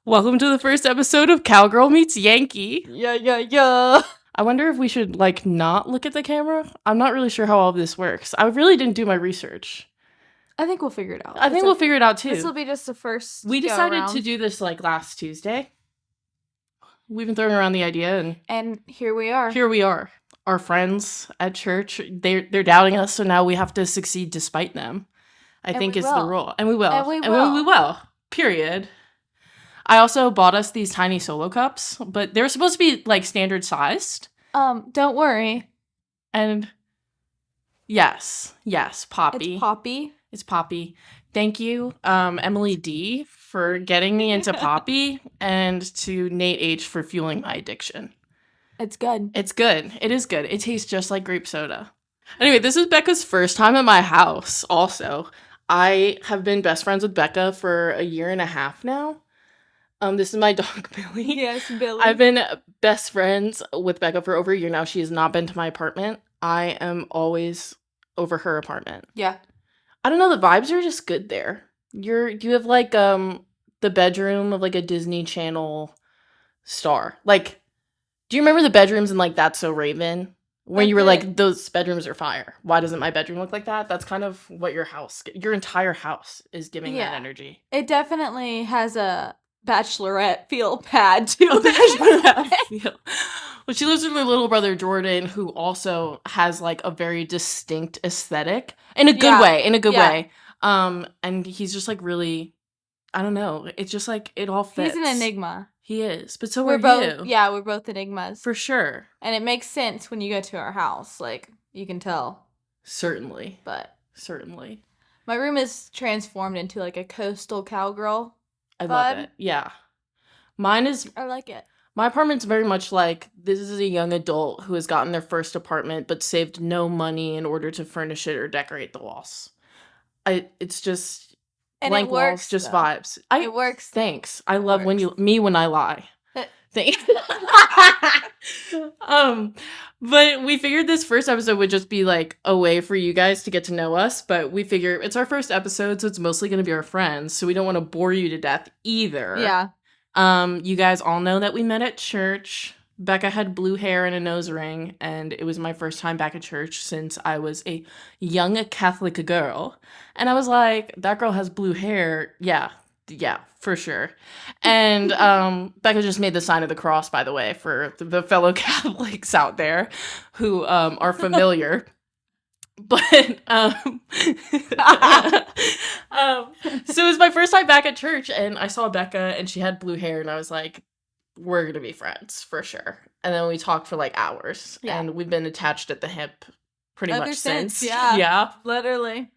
Welcome to the first episode of Cowgirl Meets Yankee. Yeah. I wonder if we should, not look at the camera? I'm not really sure how all of this works. I really didn't do my research. I think we'll figure it out. I think we'll figure it out, too. This will be just the first We decided to do this, last Tuesday. We've been throwing around the idea, and here we are. Here we are. Our friends at church, they're doubting us, so now we have to succeed despite them. I think is the rule. And we will. And we will. Period. I also bought us these tiny solo cups, but they're supposed to be, standard sized. Don't worry. And yes, Poppy. It's Poppy. Thank you, Emily D, for getting me into Poppy, and to Nate H for fueling my addiction. It's good. It's good. It is good. It tastes just like grape soda. Anyway, this is Bekkah's first time at my house, also. I have been best friends with Bekkah for a year and a half now. This is my dog, Billy. Yes, Billy. I've been best friends with Bekkah for over a year now. She has not been to my apartment. I am always over her apartment. Yeah. I don't know, the vibes are just good there. You have the bedroom of a Disney Channel star. Do you remember the bedrooms in That's So Raven? When you were those bedrooms are fire. Why doesn't my bedroom look like that? That's kind of what your entire house is giving that energy. It definitely has a bachelorette feel pad to it. Well, she lives with her little brother Jordan, who also has a very distinct aesthetic in a good way. And he's just really, I don't know. It's just it all fits. He's an enigma. He is, but so are both, you. Yeah, we're both enigmas. For sure. And it makes sense when you go to our house. You can tell. Certainly. But. Certainly. My room is transformed into a coastal cowgirl. I love it. Yeah. Mine is. I like it. My apartment's very much this is a young adult who has gotten their first apartment but saved no money in order to furnish it or decorate the walls. It's just. And blank it works, walls, just though. vibes. It works. Thanks. I love when I lie. Thanks. But we figured this first episode would just be a way for you guys to get to know us. But we figure it's our first episode, so it's mostly going to be our friends. So we don't want to bore you to death either. Yeah. You guys all know that we met at church. Bekkah had blue hair and a nose ring, and it was my first time back at church since I was a young Catholic girl. And I was like, that girl has blue hair. Yeah, for sure. And Bekkah just made the sign of the cross, by the way, for the fellow Catholics out there who are familiar. But so it was my first time back at church, and I saw Bekkah, and she had blue hair, and I was like, we're gonna be friends for sure. And then we talked for hours, and we've been attached at the hip pretty much since. Yeah, literally.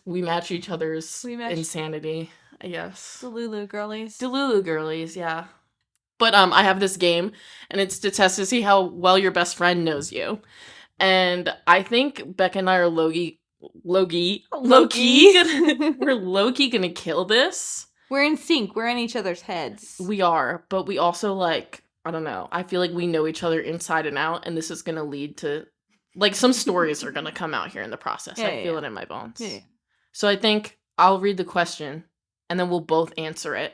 We match each other's insanity, I guess. Delulu girlies, yeah. But I have this game, and it's to test to see how well your best friend knows you. And I think Bekkah and I are low-key. We're low-key gonna kill this. We're in sync. We're in each other's heads. We are, but we also I don't know. I feel like we know each other inside and out, and this is going to lead to some stories are going to come out here in the process. I feel it in my bones. Yeah. So I think I'll read the question, and then we'll both answer it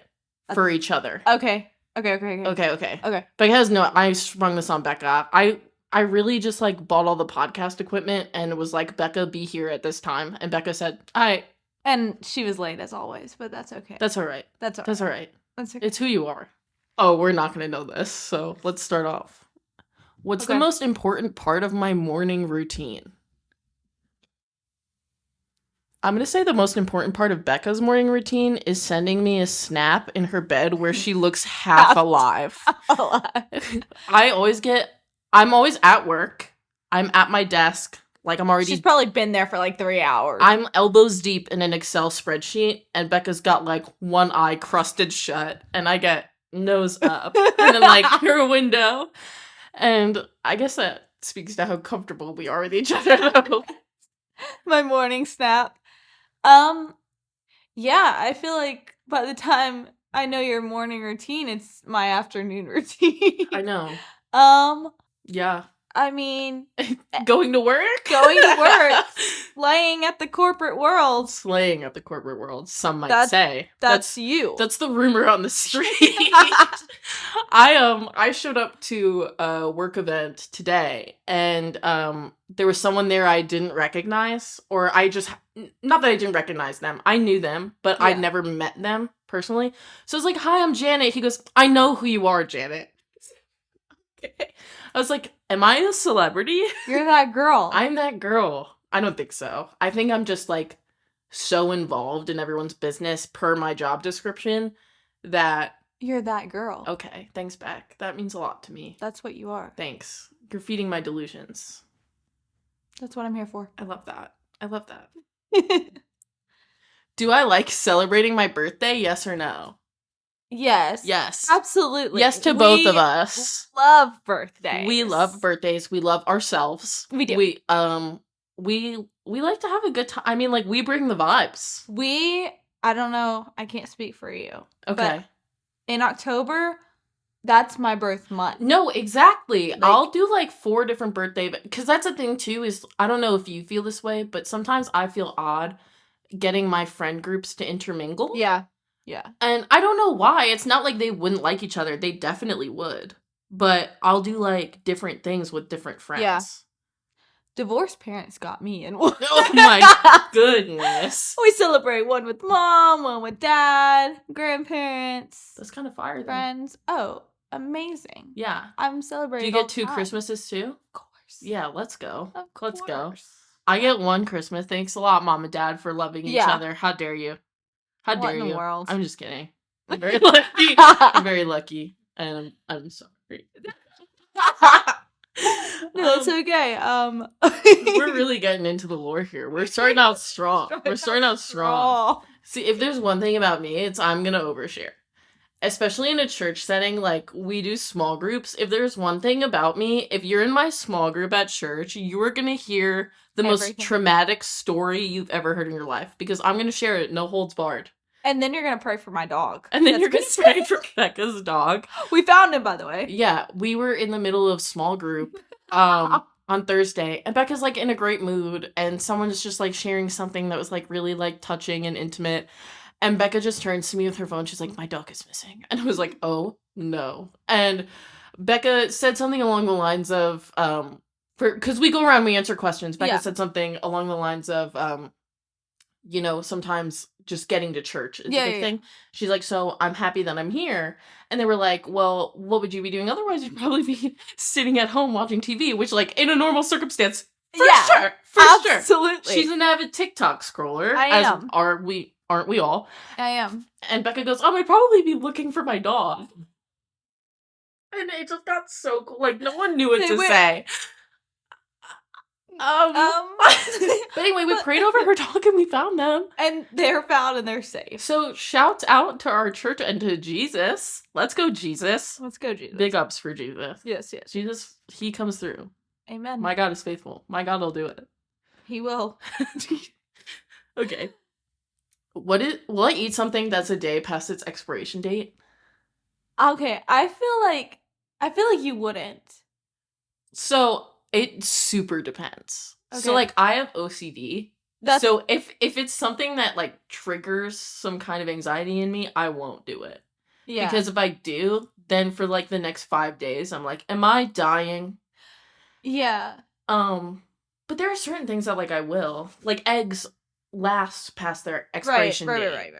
for each other. Okay. Bekkah has I sprung this on Bekkah. I really just bought all the podcast equipment and was like, Bekkah, be here at this time. And Bekkah said, all right. And she was late as always, but that's okay. That's all right. That's all right. That's okay. It's who you are. Oh, we're not going to know this, so let's start off. What's the most important part of my morning routine? I'm going to say the most important part of Bekkah's morning routine is sending me a snap in her bed where she looks half alive. I'm always at work. I'm at my desk. She's probably been there for 3 hours. I'm elbows deep in an Excel spreadsheet, and Bekkah's got one eye crusted shut, and I get nose up, and then her window. And I guess that speaks to how comfortable we are with each other, though. My morning snap. Yeah, I feel like by the time I know your morning routine, it's my afternoon routine. I know. Yeah. I mean, Going to work? going to work, slaying at the corporate world. Slaying at the corporate world, some might say. That's you. That's the rumor on the street. I showed up to a work event today, and there was someone there I didn't recognize, or I just, not that I didn't recognize them, I knew them, but I'd never met them personally. So I was like, "Hi, I'm Janet." He goes, "I know who you are, Janet." Okay. I was like, "Am I a celebrity?" You're that girl. I'm that girl. I don't think so. I think I'm just like so involved in everyone's business per my job description that. You're that girl. Okay, thanks, Beck. That means a lot to me. That's what you are. Thanks. You're feeding my delusions. That's what I'm here for. I love that. I love that. Do I like celebrating my birthday? Yes or no? Yes. Yes. Absolutely. Yes to both of us. Love birthdays. We love birthdays. We love ourselves. We do. We like to have a good time. I mean, like, we bring the vibes. I don't know. I can't speak for you. Okay. But in October, that's my birth month. No, exactly. I'll do like 4 different birthday, because that's the thing too, is I don't know if you feel this way, but sometimes I feel odd getting my friend groups to intermingle. Yeah. Yeah. And I don't know why. It's not like they wouldn't like each other. They definitely would. But I'll do like different things with different friends. Yeah. Divorced parents got me in one. Oh my goodness. We celebrate one with mom, one with dad, grandparents. That's kind of fire, friends. Oh, amazing. Yeah. I'm celebrating. Do you get 2 Christmases too? Of course. Yeah, let's go. Of course. Let's go. I get 1 Christmas. Thanks a lot, Mom and Dad, for loving each other. How dare you? How dare you? What in the world? I'm just kidding. I'm very lucky. I'm very lucky. And I'm sorry. No, it's okay. We're really getting into the lore here. We're starting out strong. See, if there's one thing about me, it's I'm gonna overshare. Especially in a church setting, like, we do small groups. If there's one thing about me, if you're in my small group at church, you are gonna hear the most traumatic story you've ever heard in your life. Because I'm gonna share it, no holds barred. And then you're gonna pray for my dog. And then you're gonna pray for Bekkah's dog. We found him, by the way. Yeah, we were in the middle of small group on Thursday, and Bekkah's like in a great mood, and someone's just like sharing something that was like really like touching and intimate, and Bekkah just turns to me with her phone. She's like, "My dog is missing," and I was like, "Oh no!" And Bekkah said something along the lines of, because we go around, we answer questions. Bekkah said something along the lines of, you know, sometimes just getting to church is a big thing. She's like, "So I'm happy that I'm here." And they were like, "Well, what would you be doing otherwise? You'd probably be sitting at home watching TV," which, like, in a normal circumstance, for sure. Absolutely. She's an avid TikTok scroller. I am. Aren't we all? I am. And Bekkah goes, "I'd probably be looking for my dog." And it just got so cool. Like, no one knew what to say. But anyway, we prayed over her dog and we found them. And they're found and they're safe. So shout out to our church and to Jesus. Let's go, Jesus. Let's go, Jesus. Big ups for Jesus. Yes, yes. Jesus, he comes through. Amen. My God is faithful. My God will do it. He will. Okay. Will I eat something that's a day past its expiration date? Okay, I feel like you wouldn't. So it super depends. Okay. So, like, I have OCD. So if it's something that, like, triggers some kind of anxiety in me, I won't do it. Yeah. Because if I do, then for, like, the next 5 days, I'm like, am I dying? Yeah. But there are certain things that, like, I will. Like, eggs last past their expiration date. Right.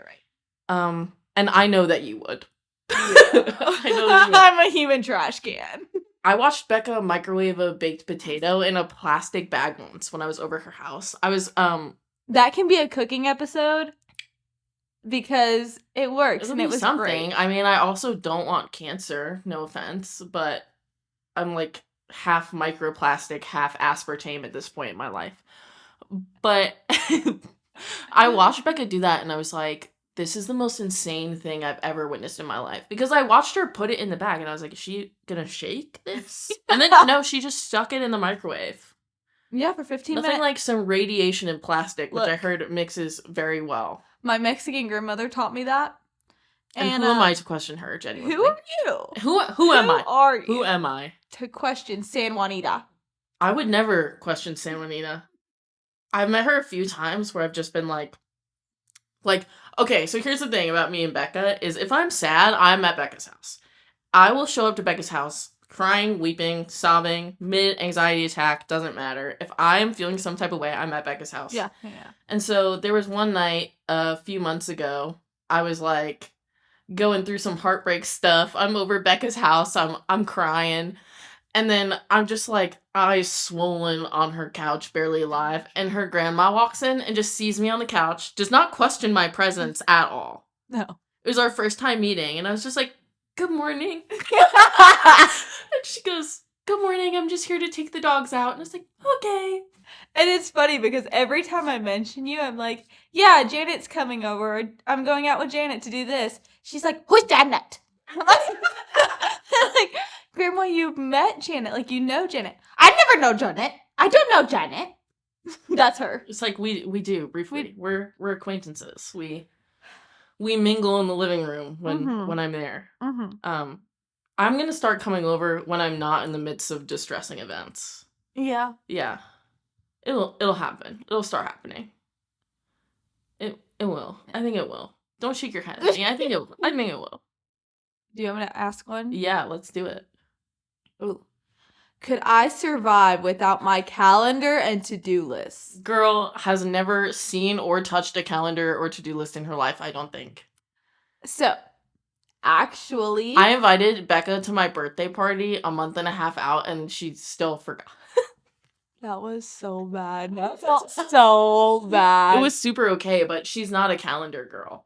And I know that you would. Yeah. I know that you would. I'm a human trash can. I watched Bekkah microwave a baked potato in a plastic bag once when I was over her house. I was, That can be a cooking episode because it works and it was something. Great. I mean, I also don't want cancer, no offense, but I'm like half microplastic, half aspartame at this point in my life. But I watched Bekkah do that and I was like, this is the most insane thing I've ever witnessed in my life. Because I watched her put it in the bag and I was like, is she gonna shake this? And then, no, she just stuck it in the microwave. Yeah, for 15 minutes. Nothing like some radiation in plastic, which I heard mixes very well. My Mexican grandmother taught me that. And who am I to question her, genuinely? Who are you? Who am I? Who are you? Who am I? To question San Juanita. I would never question San Juanita. I've met her a few times where I've just been like, okay, so here's the thing about me and Bekkah is if I'm sad, I'm at Bekkah's house. I will show up to Bekkah's house crying, weeping, sobbing, mid-anxiety attack, doesn't matter. If I'm feeling some type of way, I'm at Bekkah's house. Yeah, yeah. And so there was one night a few months ago, I was like going through some heartbreak stuff. I'm over Bekkah's house. I'm crying. And then I'm just like eyes swollen on her couch, barely alive, and her grandma walks in and just sees me on the couch, does not question my presence at all. No. It was our first time meeting, and I was just like, "Good morning." And she goes, "Good morning, I'm just here to take the dogs out." And I was like, "Okay." And it's funny because every time I mention you, I'm like, yeah, Janet's coming over. Or, I'm going out with Janet to do this. She's like, who's Janet? I'm like, Grandma, you've met Janet. Like, you know Janet. I never know Janet. I don't know Janet. That's her. It's like we do briefly. We're acquaintances. We mingle in the living room when I'm there. Mm-hmm. I'm gonna start coming over when I'm not in the midst of distressing events. Yeah. Yeah. It'll happen. It'll start happening. It will. I think it will. Don't shake your head. I think it will. Do you want me to ask one? Yeah, let's do it. Ooh. Could I survive without my calendar and to-do list? Girl has never seen or touched a calendar or to-do list in her life, I don't think. So, actually, I invited Bekkah to my birthday party a month and a half out, and she still forgot. that was so bad. That felt so bad. It was super okay, but she's not a calendar girl.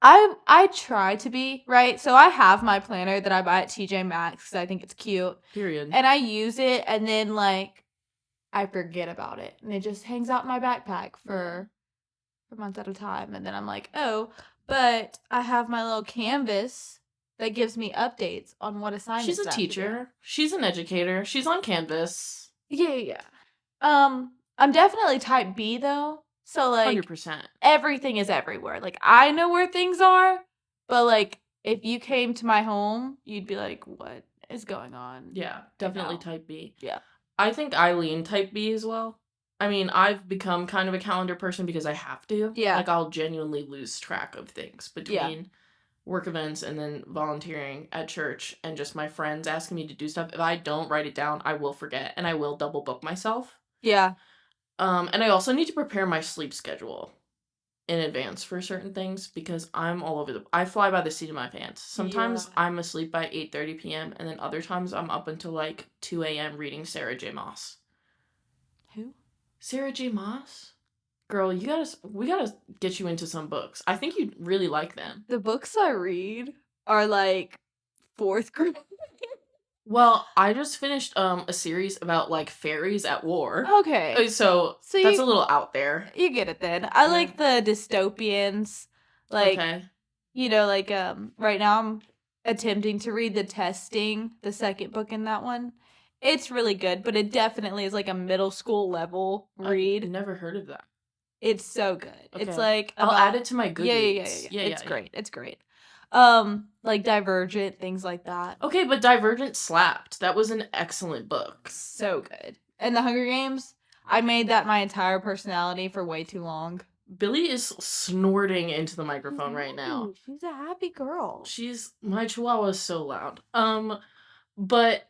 I try to be, right? So I have my planner that I buy at TJ Maxx because I think it's cute. Period. And I use it, and then, like, I forget about it. And it just hangs out in my backpack for months at a time. And then I'm like, oh, but I have my little canvas that gives me updates on what assignments She's a teacher. She's an educator. She's on Canvas. Yeah. I'm definitely type B, though. So, like, 100%. everything is everywhere. Like, I know where things are, but, like, if you came to my home, you'd be like, what is going on? Yeah, definitely type B. Yeah. I think I lean type B as well. I mean, I've become kind of a calendar person because I have to. Yeah. Like, I'll genuinely lose track of things between work events and then volunteering at church and just my friends asking me to do stuff. If I don't write it down, I will forget and I will double book myself. Yeah. And I also need to prepare my sleep schedule in advance for certain things because I'm all over I fly by the seat of my pants. Sometimes I'm asleep by 8:30 p.m. and then other times I'm up until like 2 a.m. reading Sarah J. Maas. Who? Sarah J. Maas? Girl, we gotta get you into some books. I think you'd really like them. The books I read are like 4th grade. Well, I just finished a series about like fairies at war. Okay. So that's a little out there. You get it then. I like the dystopians. Like, you know, like right now I'm attempting to read The Testing, the second book in that one. It's really good, but it definitely is like a middle school level read. I've never heard of that. It's so good. Okay. It's like I'll add it to my Goodreads. Yeah. It's great. It's great. Like Divergent, things like that. Okay, but Divergent slapped. That was an excellent book. So good. And The Hunger Games, I made that my entire personality for way too long. Billy is snorting into the microphone right now. She's a happy girl. My chihuahua is so loud. But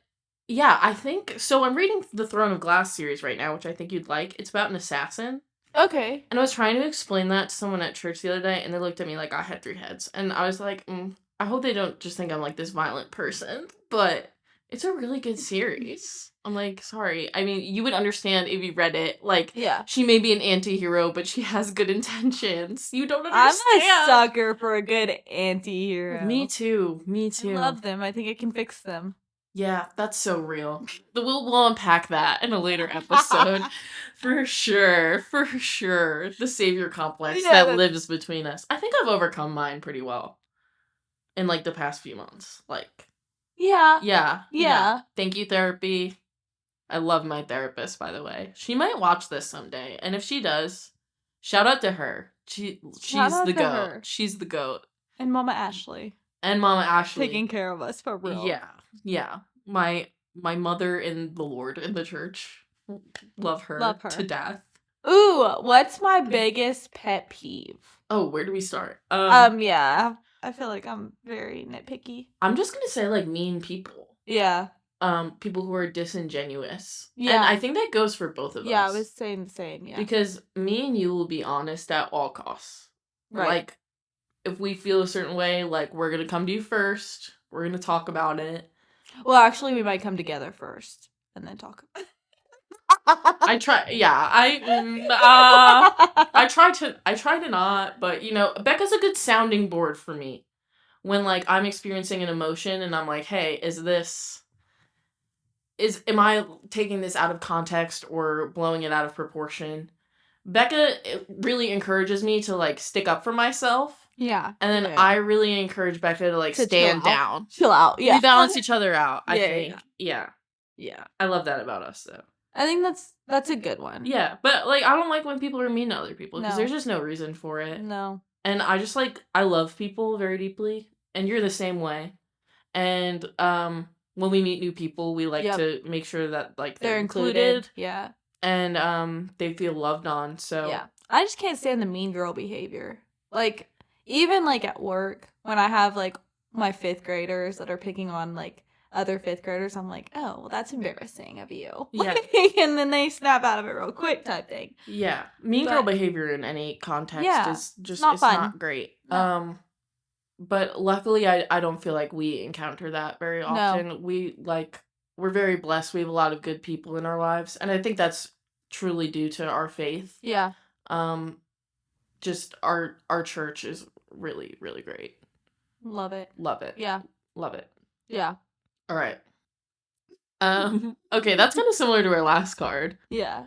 yeah, I think so. I'm reading the Throne of Glass series right now, which I think you'd like. It's about an assassin. Okay. And I was trying to explain that to someone at church the other day, and they looked at me like I had 3 heads. And I was like, I hope they don't just think I'm like this violent person. But it's a really good series. I'm like, sorry. I mean, you would understand if you read it. Like, she may be an anti-hero, but she has good intentions. You don't understand. I'm a sucker for a good anti-hero. Me too. I love them. I think it can fix them. Yeah, that's so real. We'll unpack that in a later episode. For sure. The savior complex that lives between us. I think I've overcome mine pretty well in like the past few months. Like, yeah. Thank you, therapy. I love my therapist, by the way. She might watch this someday, and if she does, shout out to her. She's the goat. She's the goat. And Mama Ashley. Taking care of us for real. Yeah. My my mother in the Lord in the church. Love her, Love her. to death. Ooh, what's my biggest pet peeve? Oh, where do we start? Yeah. I feel like I'm very nitpicky. I'm just gonna say like mean people. Yeah. People who are disingenuous. Yeah. And I think that goes for both of us. Yeah, I was saying the same, yeah. Because me and you will be honest at all costs. Right. Like, if we feel a certain way, like, we're gonna come to you first. We're gonna talk about it. Well, actually, we might come together first and then talk about it. I try to not, but you know, Bekkah's a good sounding board for me. When like I'm experiencing an emotion and I'm like, hey, am I taking this out of context or blowing it out of proportion? Bekkah really encourages me to like stick up for myself. Yeah. And then I really encourage Bekkah to like To stand down. Chill out. Yeah. We balance each other out, I Yeah, think. Yeah. I love that about us though. I think that's a good one. Yeah, but like I don't like when people are mean to other people because No. there's just no reason for it. No. And I just like I love people very deeply, and you're the same way. And when we meet new people, we like to make sure that like they're included. Yeah. And they feel loved on. So yeah, I just can't stand the mean girl behavior. Like even like at work when I have like my 5th graders that are picking on like other 5th graders, I'm like, oh, well, that's embarrassing of you. Yeah. And then they snap out of it real quick type thing. Yeah. Mean girl behavior in any context is just not fun. Not great. No. But luckily I don't feel like we encounter that very often. No. We're very blessed. We have a lot of good people in our lives, and I think that's truly due to our faith. Yeah. Just our church is really, really great. Love it. Love it. Yeah. Love it. Yeah. All right. Okay, that's kind of similar to our last card. Yeah.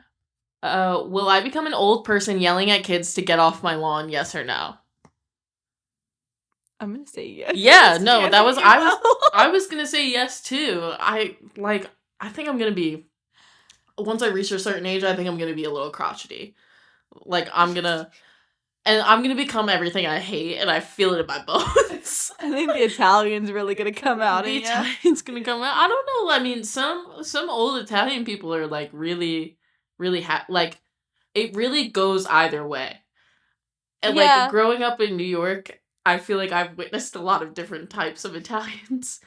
Will I become an old person yelling at kids to get off my lawn? Yes or no? I'm gonna say yes. Yeah, no, I was gonna say yes too. I think I'm gonna be, once I reach a certain age, I think I'm gonna be a little crotchety. Like I'm gonna become everything I hate, and I feel it in my bones. I think the Italian's really gonna come out. The Italian's gonna come out. I don't know. I mean, some old Italian people are like really, really like it really goes either way. And like growing up in New York, I feel like I've witnessed a lot of different types of Italians.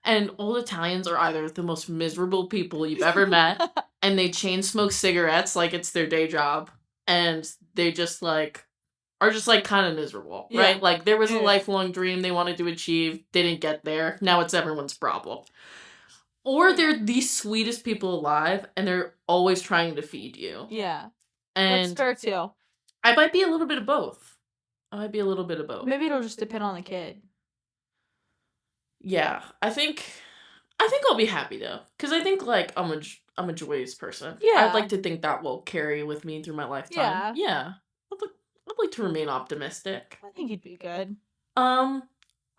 And old Italians are either the most miserable people you've ever met, and they chain smoke cigarettes like it's their day job, and they just like are just like kind of miserable, right? Like there was a lifelong dream they wanted to achieve, didn't get there. Now it's everyone's problem. Or they're the sweetest people alive, and they're always trying to feed you. Yeah, and that's fair too. I might be a little bit of both. Maybe it'll just depend on the kid. Yeah, I think I'll be happy though, because I think like I'm a joyous person. Yeah, I'd like to think that will carry with me through my lifetime. Yeah. I'd like to remain optimistic. I think you'd be good. I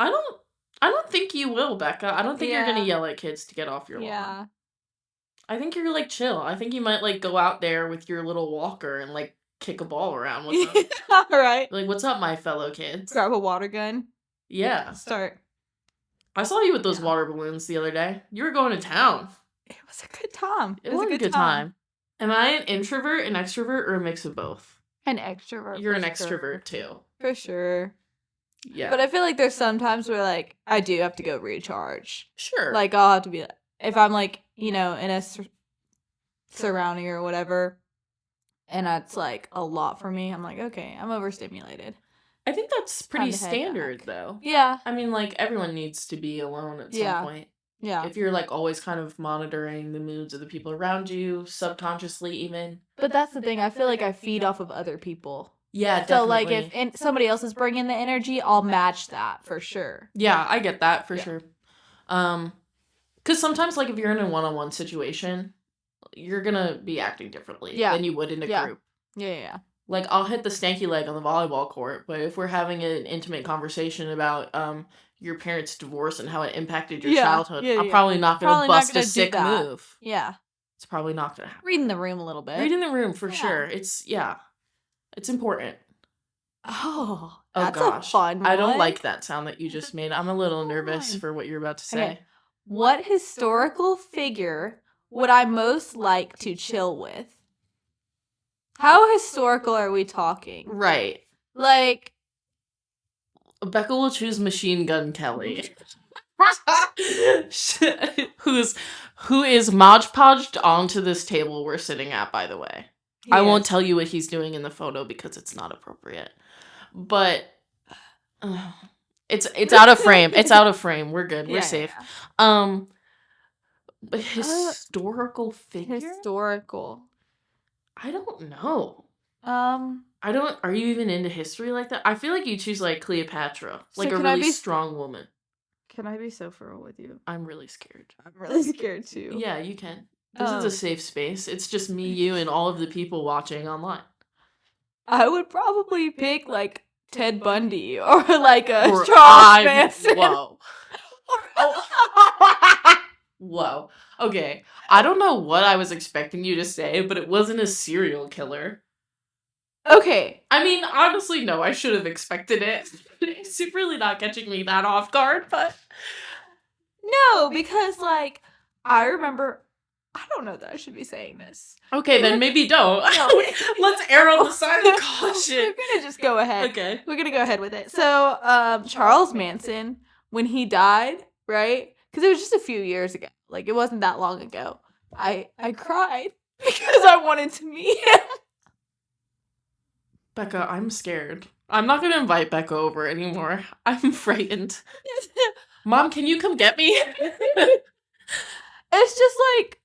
don't think you will, Bekkah. I don't think you're gonna yell at kids to get off your lawn. Yeah. I think you're like chill. I think you might like go out there with your little walker and like kick a ball around with them. All right. Like, what's up, my fellow kids? Grab a water gun. Yeah. Start. I saw you with those water balloons the other day. You were going to town. It was a good time. It was a good time. Am I an introvert, an extrovert, or a mix of both? An extrovert. You're an extrovert too. For sure. Yeah. But I feel like there's some times where like I do have to go recharge. Sure. Like I'll have to be, if I'm like, you know, in a surrounding or whatever, and that's like a lot for me, I'm like, okay, I'm overstimulated. I think that's pretty standard though. Yeah. I mean, like everyone needs to be alone at some point. Yeah. If you're like always kind of monitoring the moods of the people around you, subconsciously even. But that's the thing. I feel like I feed off of other people. Yeah, definitely. So like if somebody else is bringing the energy, I'll match that for sure. Yeah, I get that for sure. Because sometimes like if you're in a one-on-one situation, you're gonna be acting differently than you would in a group. Yeah. Like I'll hit the stanky leg on the volleyball court, but if we're having an intimate conversation about your parents' divorce and how it impacted your childhood, I'm probably not gonna bust a sick move. Yeah. It's probably not gonna happen. Reading the room a little bit. Reading the room for sure. It's important. Oh, that's a fun one. I don't like that sound that you just made. I'm a little nervous for what you're about to say. Okay. What historical figure would I most like to chill with? How historical are we talking? Right. Like, Bekkah will choose Machine Gun Kelly. who is Mod Podged onto this table we're sitting at, by the way. I won't tell you what he's doing in the photo because it's not appropriate. But it's out of frame. It's out of frame. We're good. We're safe. Yeah. Historical figure? Historical. I don't know. I don't. Are you even into history like that? I feel like you choose like Cleopatra, So like a really strong woman. Can I be so for real with you? I'm really scared. I'm really scared too. Yeah, you can. This is a safe space. It's just me, you, and all of the people watching online. I would probably pick like Ted Bundy or like a Charles Manson. Whoa. Whoa. Okay. I don't know what I was expecting you to say, but it wasn't a serial killer. Okay. I mean, honestly, no, I should have expected it. It's really not catching me that off guard, but... No, because, like, I remember... I don't know that I should be saying this. Okay, then maybe don't. No. Let's err on the side of caution. We're gonna just go ahead. Okay. We're gonna go ahead with it. So, Charles Manson, when he died, right? Because it was just a few years ago. Like, it wasn't that long ago. I cried because I wanted to meet him. Bekkah, I'm scared. I'm not gonna invite Bekkah over anymore. I'm frightened. Mom, can you come get me? It's just like...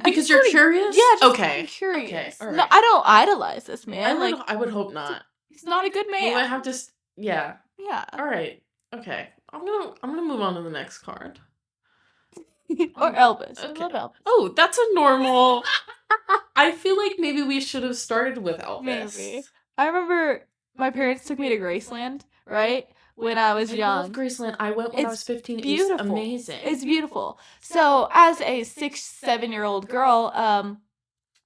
Because you're curious? Yeah, just okay. I'm curious. Okay. All right. No, I don't idolize this man. I would hope not. He's not a good man. You might have to... Yeah. Yeah. All right. Okay. I'm gonna move on to the next card. Or Elvis. Okay. I love Elvis. Oh, that's a normal... I feel like maybe we should have started with Elvis. Maybe. I remember my parents took me to Graceland, right? When I was young. I love Graceland. I went when I was 15. Beautiful. It's amazing. It's beautiful. So, as a 6-7-year-old girl,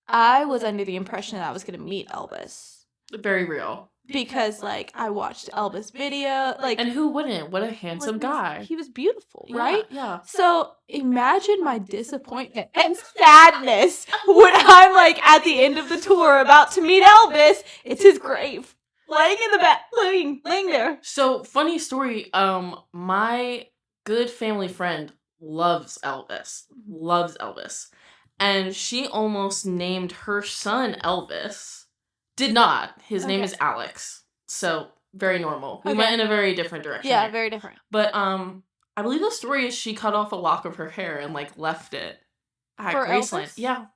I was under the impression that I was going to meet Elvis. Very real. Because, like, I watched Elvis video. Like, and who wouldn't? What a handsome guy. He was beautiful, right? Yeah. So, imagine my disappointment and sadness when I'm, like, at the end of the tour about to meet Elvis. It's his grave. Laying in the back, laying there. So, funny story, my good family friend loves Elvis. And she almost named her son Elvis. Did not. His name is Alex. So, very normal. We went in a very different direction. Yeah, very different. But, I believe the story is she cut off a lock of her hair and, like, left it at For Graceland. Elvis? Yeah.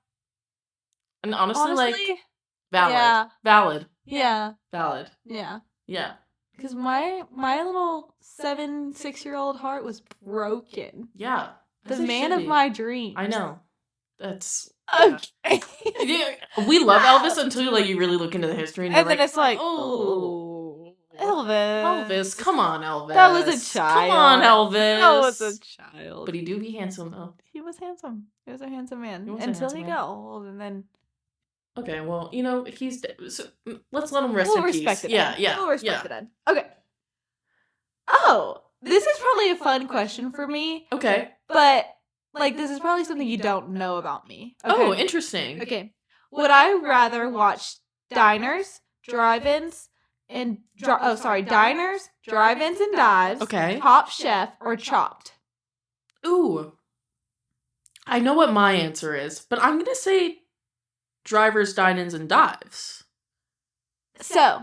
And honestly, like, valid. Yeah. Valid. Yeah. Valid. Yeah. Yeah. Because my little 6-year-old heart was broken. Yeah. The man of my dreams. I know. That's... Okay. Yeah. We love Elvis until like you really look into the history and then it's like, oh, Elvis. Come on, Elvis. That was a child. Come on, Elvis. That was a child. But he do be handsome though. He was handsome. He was a handsome man Until he got old, and then. Okay, well, you know he's dead. So let's let him rest in peace. Respect it. Yeah. We'll respect it. Okay. Oh, this is probably a fun question for me. Okay. But like, this is probably something you don't know about me. Okay? Oh, interesting. Okay. Would I rather watch diners, drive-ins, and diners, drive-ins, and dives? Okay. Top Chef or Chopped? Ooh. I know what my answer is, but I'm gonna say drivers, dine-ins, and dives. So,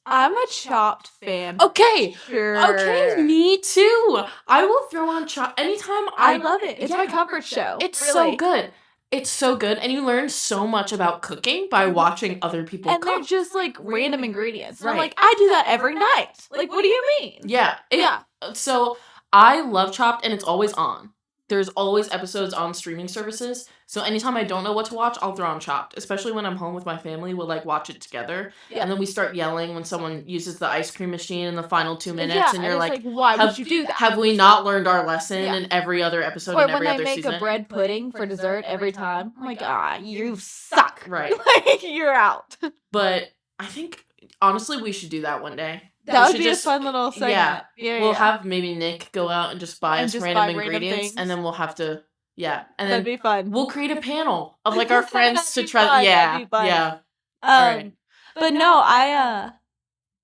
I'm a Chopped fan. Okay. Sure. Okay, me too. I will throw on Chopped anytime. I love it. It's my comfort show. It's really. so good. It's so good, and you learn so much about cooking by watching other people cook. And they're just like random ingredients. Right. I'm like, I do that every night. Like, what do you mean? Yeah. So I love Chopped, and it's always on. There's always episodes on streaming services. So anytime I don't know what to watch, I'll throw on Chopped. Especially when I'm home with my family, we'll like watch it together. Yeah. And then we start yelling when someone uses the ice cream machine in the final 2 minutes. Yeah, and you're like, why would you do that? Have we not learned our lesson in every other episode and every other season? Or when they make a bread pudding for dessert every time. I'm like, you suck. Right. Like, you're out. But I think, honestly, we should do that one day. That We would should be a just- fun little segment. yeah, Yeah, we'll yeah. have maybe Nick go out and just buy And us just random buy random ingredients, things. and then we'll have to, and That'd then be fun. we'll create a panel of like our friends to That'd be try. fun, Yeah, that'd be fun. yeah. Alright. But no, I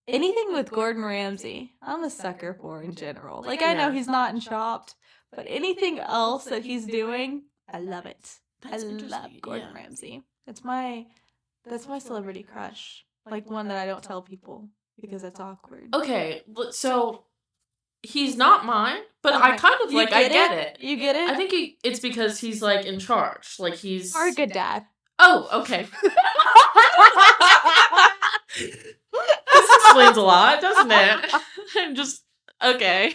anything with Gordon Ramsay, I'm a sucker for in general. Like I know Yeah. he's not in Chopped, but anything else that he's doing, I love it. That's I love interesting, Gordon yeah. Ramsay. That's my celebrity crush. Like one that I don't tell people because that's awkward. Okay, so he's not mine, but I Okay. kind of You like I get get it? it. You get it? I think it's because he's like in charge. Like he's Or a good dad. Oh, okay. This explains a lot, doesn't it? I'm just okay.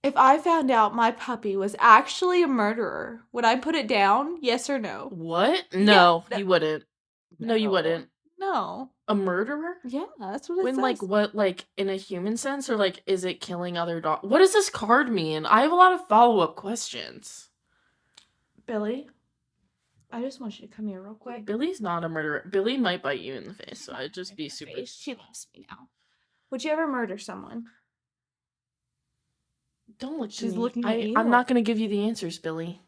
If I found out my puppy was actually a murderer, would I put it down? Yes or no? What? No, Yeah, you wouldn't. No, you wouldn't. No. A murderer? Yeah, that's what it When says. like what, like in a human sense, or like is it killing other dogs? What does this card mean? I have a lot of follow-up questions. Billy, I just want you to come here real quick. Billy's not a murderer. Billy might bite you in the face, so I'd just be super. She loves me now. Would you ever murder someone? Don't look. She's at me. looking at you. I'm not gonna give you the answers, Billy.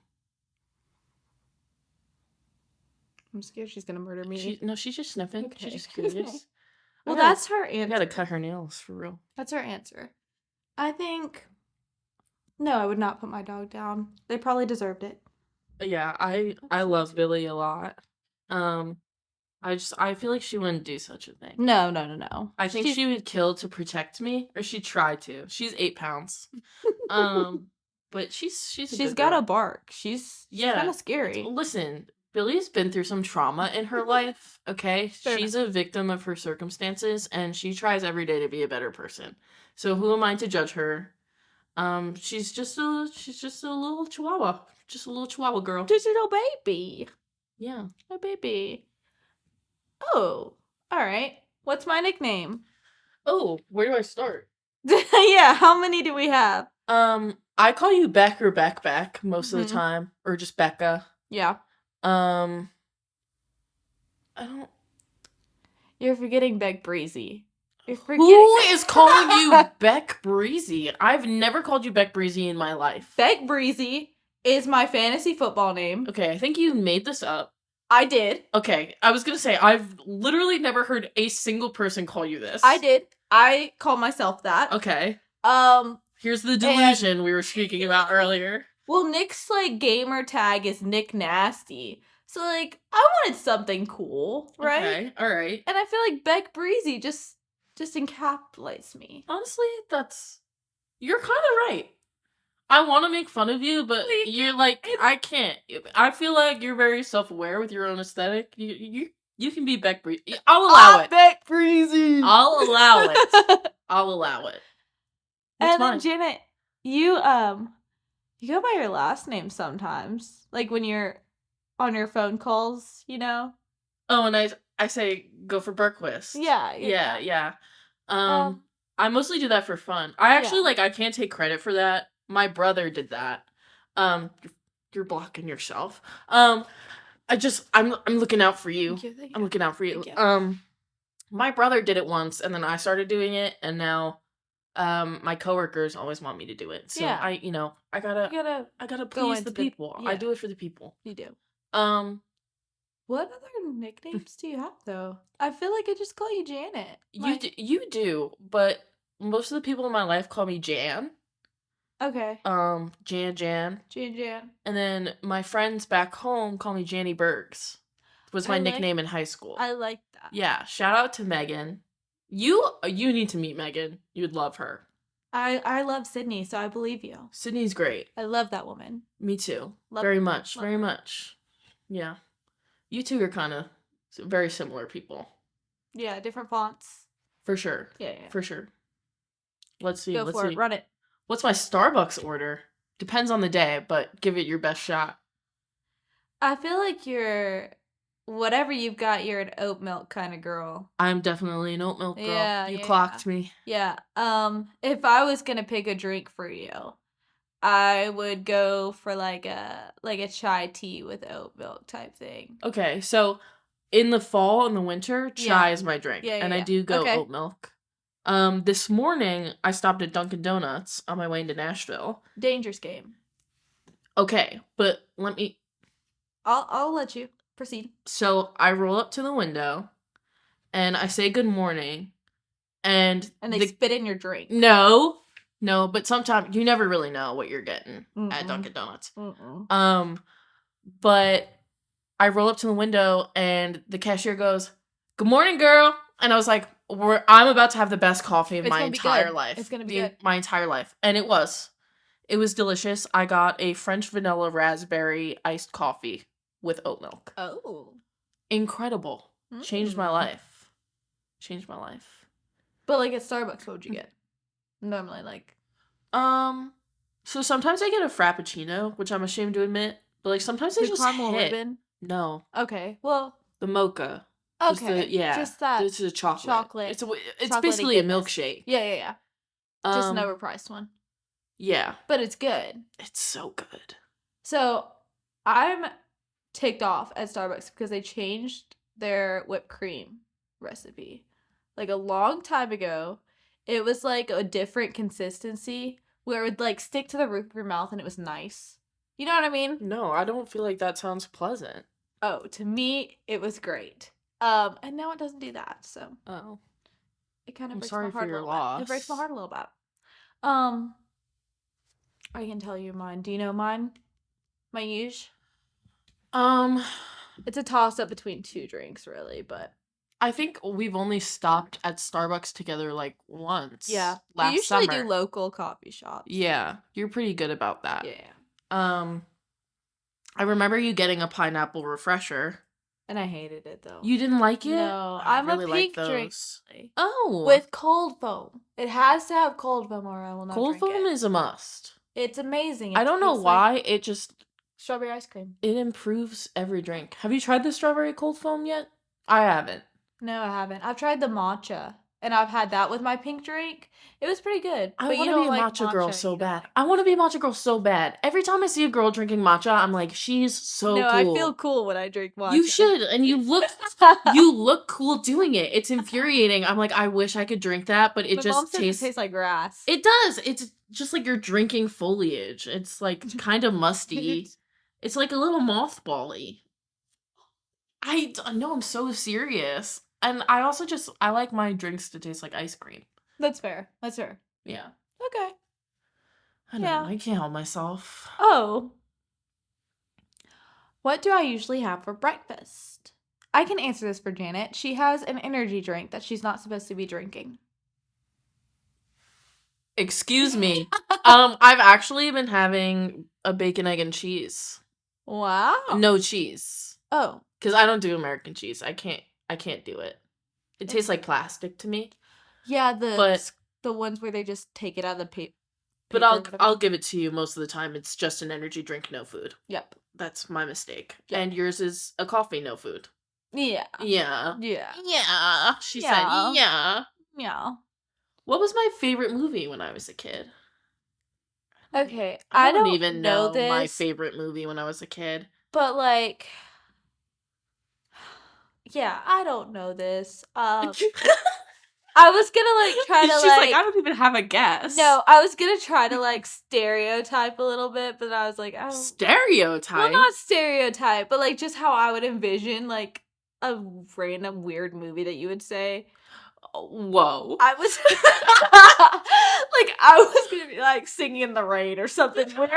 I'm scared she's gonna murder me. She's just sniffing. Okay. She's just curious. Well, I gotta- that's her I answer. gotta cut her nails for real. That's her answer. I think. No, I would not put my dog down. They probably deserved it. Yeah, I love Billy a lot. I feel like she wouldn't do such a thing. No. I think she would kill to protect me, or she'd try to. She's 8 pounds. But she's got a bark. She's kind of scary. Listen, Billy's been through some trauma in her life, okay? Fair She's a victim of her circumstances, and she tries every day to be a better person. So who am I to judge her? She's just a little chihuahua. Just a little chihuahua girl. Just a little baby. Yeah. A baby. Oh, all right. What's my nickname? Oh, where do I start? Yeah, how many do we have? I call you Beck or Beck most of the Mhm. time, or just Bekkah. Yeah. I don't. You're forgetting Beck Breezy. You're Who is calling you Beck Breezy? I've never called you Beck Breezy in my life. Beck Breezy is my fantasy football name. Okay, I think you made this up. I did. Okay, I was gonna say, I've literally never heard a single person call you this. I did. I call myself that. Okay. Um, Here's the delusion we were speaking about earlier. well, Nick's like gamer tag is Nick Nasty. So like I wanted something cool, right? Okay, alright. And I feel like Beck Breezy just encapsulates me. Honestly, you're kind of right. I want to make fun of you, but you're like, I can't. I feel like you're very self-aware with your own aesthetic. You can be Beck Breezy. I'll allow it. Beck Breezy. I'll allow it. I'll allow it. What's And mine? then Janet, you go by your last name sometimes. Like when you're on your phone calls, you know? Oh, and I say go for Berquist. Yeah. I mostly do that for fun. I actually I can't take credit for that. My brother did that. You're blocking yourself. I'm looking out for you. Thank you. I'm looking out for you. Thank you. My brother did it once, and then I started doing it, and now, my coworkers always want me to do it. So Yeah. I gotta Go please into the people. I yeah. do it for the people. You do. What What other nicknames do you have though? I feel like I just call you Janet. you do, but most of the people in my life call me Jan. Okay. Jan, Jan. and then my friends back home call me Janny Bergs. Was my I like- nickname in high school. I like that. Yeah, shout out to Megan. You need to meet Megan. You'd love her. I love Sydney, so I believe you. Sydney's great. I love that woman. Me too. Love very her. much. Love Very her. much. Yeah. You two are kind of very similar people. Yeah, different fonts. For sure. Yeah. For sure. Let's see. Go for it. Run it. What's my Starbucks order? Depends on the day, but give it your best shot. I feel like you're whatever you've got, you're an oat milk kind of girl. I'm definitely an oat milk girl. Yeah, You yeah, clocked me. Yeah. If I was gonna pick a drink for you, I would go for like a chai tea with oat milk type thing. Okay, so in the fall and the winter, chai is my drink. Yeah, and I yeah. do go Okay. oat milk. This morning I stopped at Dunkin' Donuts on my way into Nashville. Dangerous game. Okay, but I'll let you proceed. So I roll up to the window and I say good morning, and they spit in your drink. No, but sometimes you never really know what you're getting at Dunkin' Donuts. But I roll up to the window and the cashier goes, "Good morning, girl." And I was like, I'm about to have the best coffee of my entire life. It's gonna be good. My entire life. And it was. It was delicious. I got a French vanilla raspberry iced coffee with oat milk. Oh. Incredible. Changed my life. But like at Starbucks, what would you get? Normally, like. So sometimes I get a frappuccino, which I'm ashamed to admit. But like sometimes they just caramel hit. ribbon? No. Okay. Well. The mocha. Okay. Just that. This is a chocolate. It's basically a milkshake. Yeah. Just an overpriced one. Yeah. But it's good. It's so good. So I'm ticked off at Starbucks because they changed their whipped cream recipe. Like a long time ago, it was like a different consistency where it would like stick to the roof of your mouth and it was nice. You know what I mean? No, I don't feel like that sounds pleasant. Oh, to me, it was great. And now it doesn't do that, so. Oh. It kind of breaks my heart a little bit. It breaks my heart a little bit. I can tell you mine. Do you know mine? My huge? It's a toss-up between two drinks, really, but. I think we've only stopped at Starbucks together, like, once. Yeah. Last we usually summer. do local coffee shops. Yeah. You're pretty good about that. Yeah. I remember you getting a pineapple refresher. And I hated it, though. You didn't like it? No. I'm really a pink drink. Oh. With cold foam. It has to have cold foam or I will not drink it. Cold foam is a must. It's amazing. I don't know why. It just... Strawberry ice cream. It improves every drink. Have you tried the strawberry cold foam yet? I haven't. No, I haven't. I've tried the matcha. And I've had that with my pink drink. It was pretty good. I want to be a matcha girl so bad. I want to be a matcha girl so bad. Every time I see a girl drinking matcha, I'm like, she's so cool. No, I feel cool when I drink matcha. You should, and you look cool doing it. It's infuriating. I'm like, I wish I could drink that, but it just tastes like grass. It does. It's just like you're drinking foliage. It's like kind of musty. It's like a little mothball-y. I know, I'm so serious. And I also I like my drinks to taste like ice cream. That's fair. Yeah. Okay. I don't know. I can't help myself. Oh. What do I usually have for breakfast? I can answer this for Janet. She has an energy drink that she's not supposed to be drinking. Excuse me. I've actually been having a bacon, egg, and cheese. Wow. No cheese. Oh. Because I don't do American cheese. I can't do it. It tastes like plastic to me. Yeah, the ones where they just take it out of the paper. But I'll give it to you most of the time. It's just an energy drink, no food. Yep. That's my mistake. Yep. And yours is a coffee, no food. Yeah. Yeah. Yeah. Yeah. She said, yeah. Yeah. What was my favorite movie when I was a kid? Okay. I don't even know my favorite movie when I was a kid. But like... Yeah, I don't know this. I was gonna try to She's like, I don't even have a guess. No, I was gonna try to stereotype a little bit, but I was like, I don't... Stereotype? Well, not stereotype, but just how I would envision a random weird movie that you would say. Whoa. I was I was gonna be singing in the rain or something weird.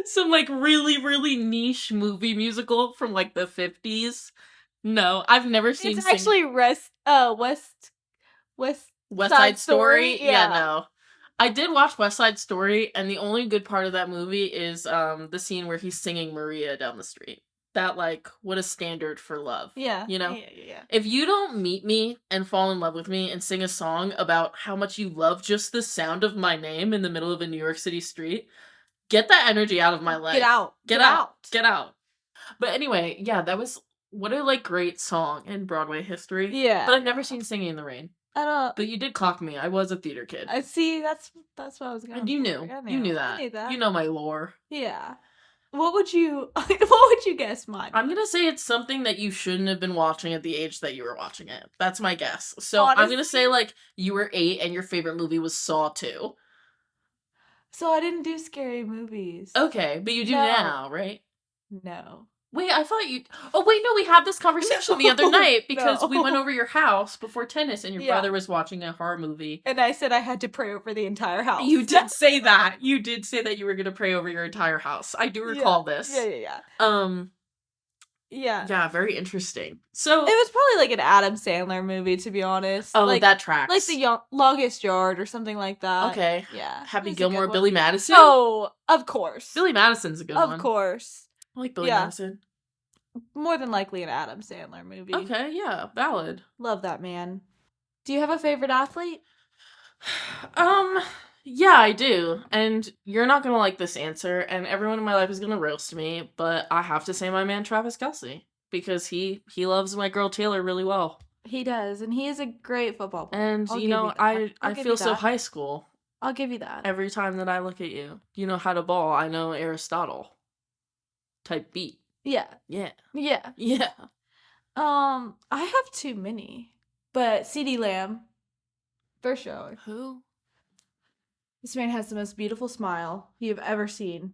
Some really, really niche movie musical from the 50s. No, I've never seen. It's actually West Side Story. Yeah, no. I did watch West Side Story, and the only good part of that movie is the scene where he's singing Maria down the street. That what a standard for love. Yeah. You know? Yeah. If you don't meet me and fall in love with me and sing a song about how much you love just the sound of my name in the middle of a New York City street, get that energy out of my life. Get out. But anyway, yeah, that was what a great song in Broadway history. Yeah. But I've never seen Singing in the Rain. I don't. But you did clock me. I was a theater kid. I see. That's what I was going. And you knew. You knew that. I knew that. You know my lore. Yeah. What would you guess mine? I'm gonna say it's something that you shouldn't have been watching at the age that you were watching it. That's my guess. So I'm gonna say, Honestly? like, you were 8 and your favorite movie was Saw 2. So I didn't do scary movies. Okay, but you do No. now, right? No. Wait, I thought you... Oh, wait, no, we had this conversation the other No, night because we no. went over your house before tennis and your Yeah. brother was watching a horror movie. And I said I had to pray over the entire house. You did say that. You did say that you were gonna pray over your entire house. I do recall this. Yeah. Yeah. Yeah, very interesting. So... It was probably like an Adam Sandler movie, to be honest. Oh, like, that tracks. Like the Longest Yard or something like that. Okay. Yeah. Happy It was a Gilmore, good one. Billy Madison? Oh, of course. Billy Madison's a good one. Of course. I like Billy Yeah. Madison. More than likely an Adam Sandler movie. Okay, yeah, valid. Love that man. Do you have a favorite athlete? Yeah, I do. And you're not gonna like this answer, and everyone in my life is gonna roast me, but I have to say my man Travis Kelce. Because he loves my girl Taylor really well. He does, and he is a great football player. And, I'll you give know, that. I I'll give feel you so that. high school I'll give you that. every time that I look at you. You know how to ball. I know Aristotle. Type beat. Yeah. Yeah. Yeah. Yeah. I have too many. But CeeDee Lamb, for sure. Who? This man has the most beautiful smile you've ever seen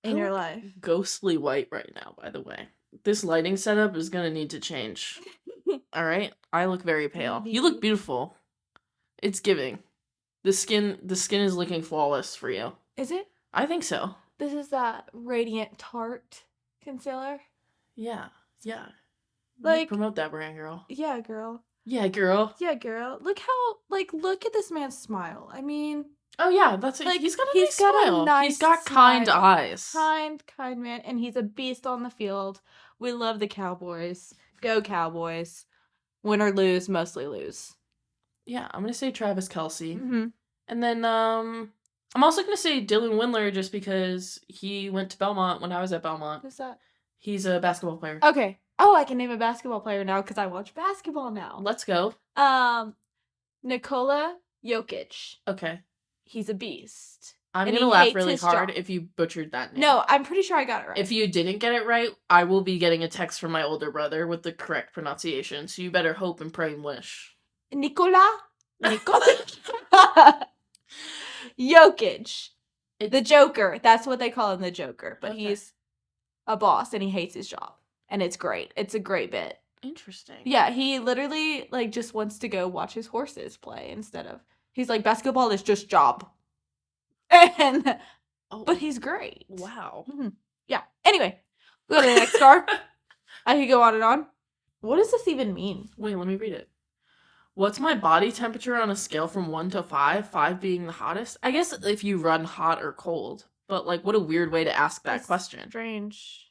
in your life. Ghostly white right now, by the way. This lighting setup is gonna need to change. Alright? I look very pale. You look beautiful. It's giving. The skin is looking flawless for you. Is it? I think so. This is that Radiant Tarte concealer. Yeah. Yeah. Like, promote that brand, girl. Yeah, girl. Yeah, girl. Yeah, girl. Look at this man's smile. I mean, oh yeah, that's it. like, He's got a he's nice got a smile. nice He's got kind smile. eyes. Kind man, and he's a beast on the field. We love the Cowboys. Go Cowboys. Win or lose, mostly lose. Yeah, I'm gonna say Travis Kelce. Mm-hmm. And then I'm also gonna say Dylan Windler just because he went to Belmont when I was at Belmont. Who's that? He's a basketball player. Okay. Oh, I can name a basketball player now because I watch basketball now. Let's go. Nikola Jokic. Okay. He's a beast. I'm And gonna he laugh hates really his hard job. if you butchered that name. No, I'm pretty sure I got it right. If you didn't get it right, I will be getting a text from my older brother with the correct pronunciation, so you better hope and pray and wish. Nikola Jokic. The Joker. That's what they call him, the Joker. But Okay. he's a boss and he hates his job. And it's great. It's a great bit. Interesting. Yeah, he literally just wants to go watch his horses play instead of he's like, basketball is just job. And but he's great. Wow. Mm-hmm. Yeah. Anyway, go to the next card. I could go on and on. What does this even mean? Wait, let me read it. What's my body temperature on a scale from 1 to 5? 5 being the hottest? I guess if you run hot or cold. But, like, what a weird way to ask that That's question. Strange.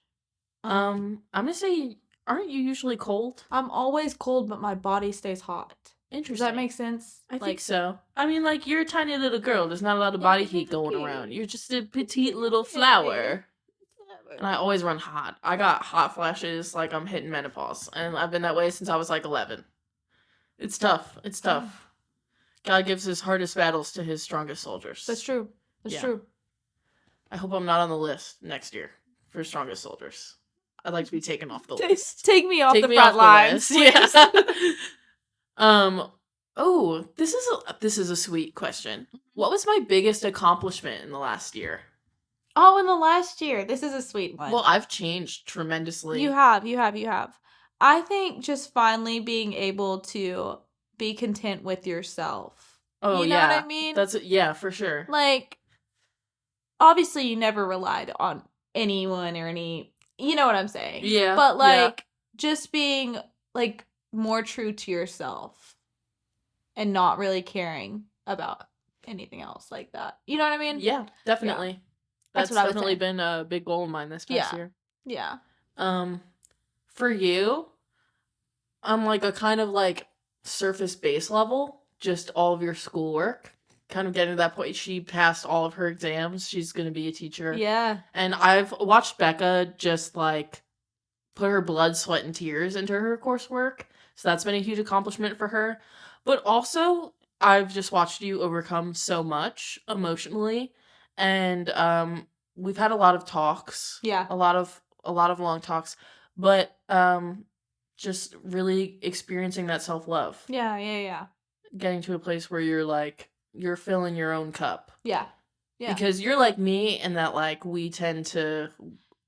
I'm gonna say, aren't you usually cold? I'm always cold, but my body stays hot. Interesting. Does that make sense? I think so. I mean, like, you're a tiny little girl. There's not a lot of body heat going cute. around. You're just a petite little flower. And I always run hot. I got hot flashes like I'm hitting menopause. And I've been that way since I was like 11. It's tough. It's tough. God gives his hardest battles to his strongest soldiers. That's true. That's true. I hope I'm not on the list next year for strongest soldiers. I'd like to be taken off the list. Take me off Take the me front off lines. the list. Yeah. Oh, this is a sweet question. What was my biggest accomplishment in the last year? Oh, in the last year. This is a sweet one. Well, I've changed tremendously. You have. I think just finally being able to be content with yourself. Oh, you know yeah. what I mean? Yeah, for sure. Like, obviously you never relied on anyone or you know what I'm saying? Yeah. But like, just being like more true to yourself and not really caring about anything else like that. You know what I mean? Yeah, definitely. Yeah. That's what I would definitely say. been a big goal of mine this past year. Yeah. For you, I'm like a kind of like surface base level, just all of your schoolwork. Kind of getting to that point. She passed all of her exams. She's going to be a teacher. Yeah. And I've watched Bekkah just like put her blood, sweat, and tears into her coursework. So that's been a huge accomplishment for her. But also, I've just watched you overcome so much emotionally. And we've had a lot of talks. Yeah. A lot of long talks, but just really experiencing that self-love. Yeah. Getting to a place where you're like you're filling your own cup. Yeah. Because you're like me in that like we tend to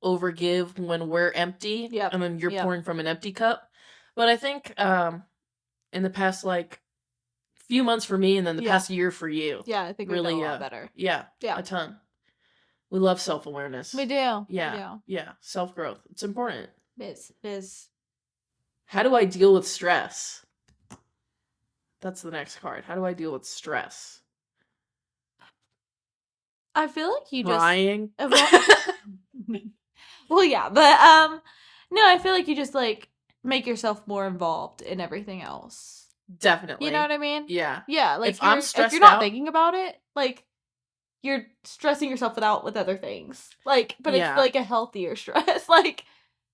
overgive when we're empty. Yep. And then you're Yep. pouring from an empty cup. But I think in the past like few months for me and then the past year for you. Yeah, I think we really know a lot better. Yeah. A ton. We love self-awareness. We do. Yeah. Yeah. Self-growth. It's important. It is. How do I deal with stress? That's the next card. How do I deal with stress? I feel like you Crying. Well, yeah, but no, I feel like you just like make yourself more involved in everything else. Definitely. You know what I mean? Yeah. Yeah, like if I'm stressed if you're not out, thinking about it, like you're stressing yourself out with other things. Like, but it's like a healthier stress. Like,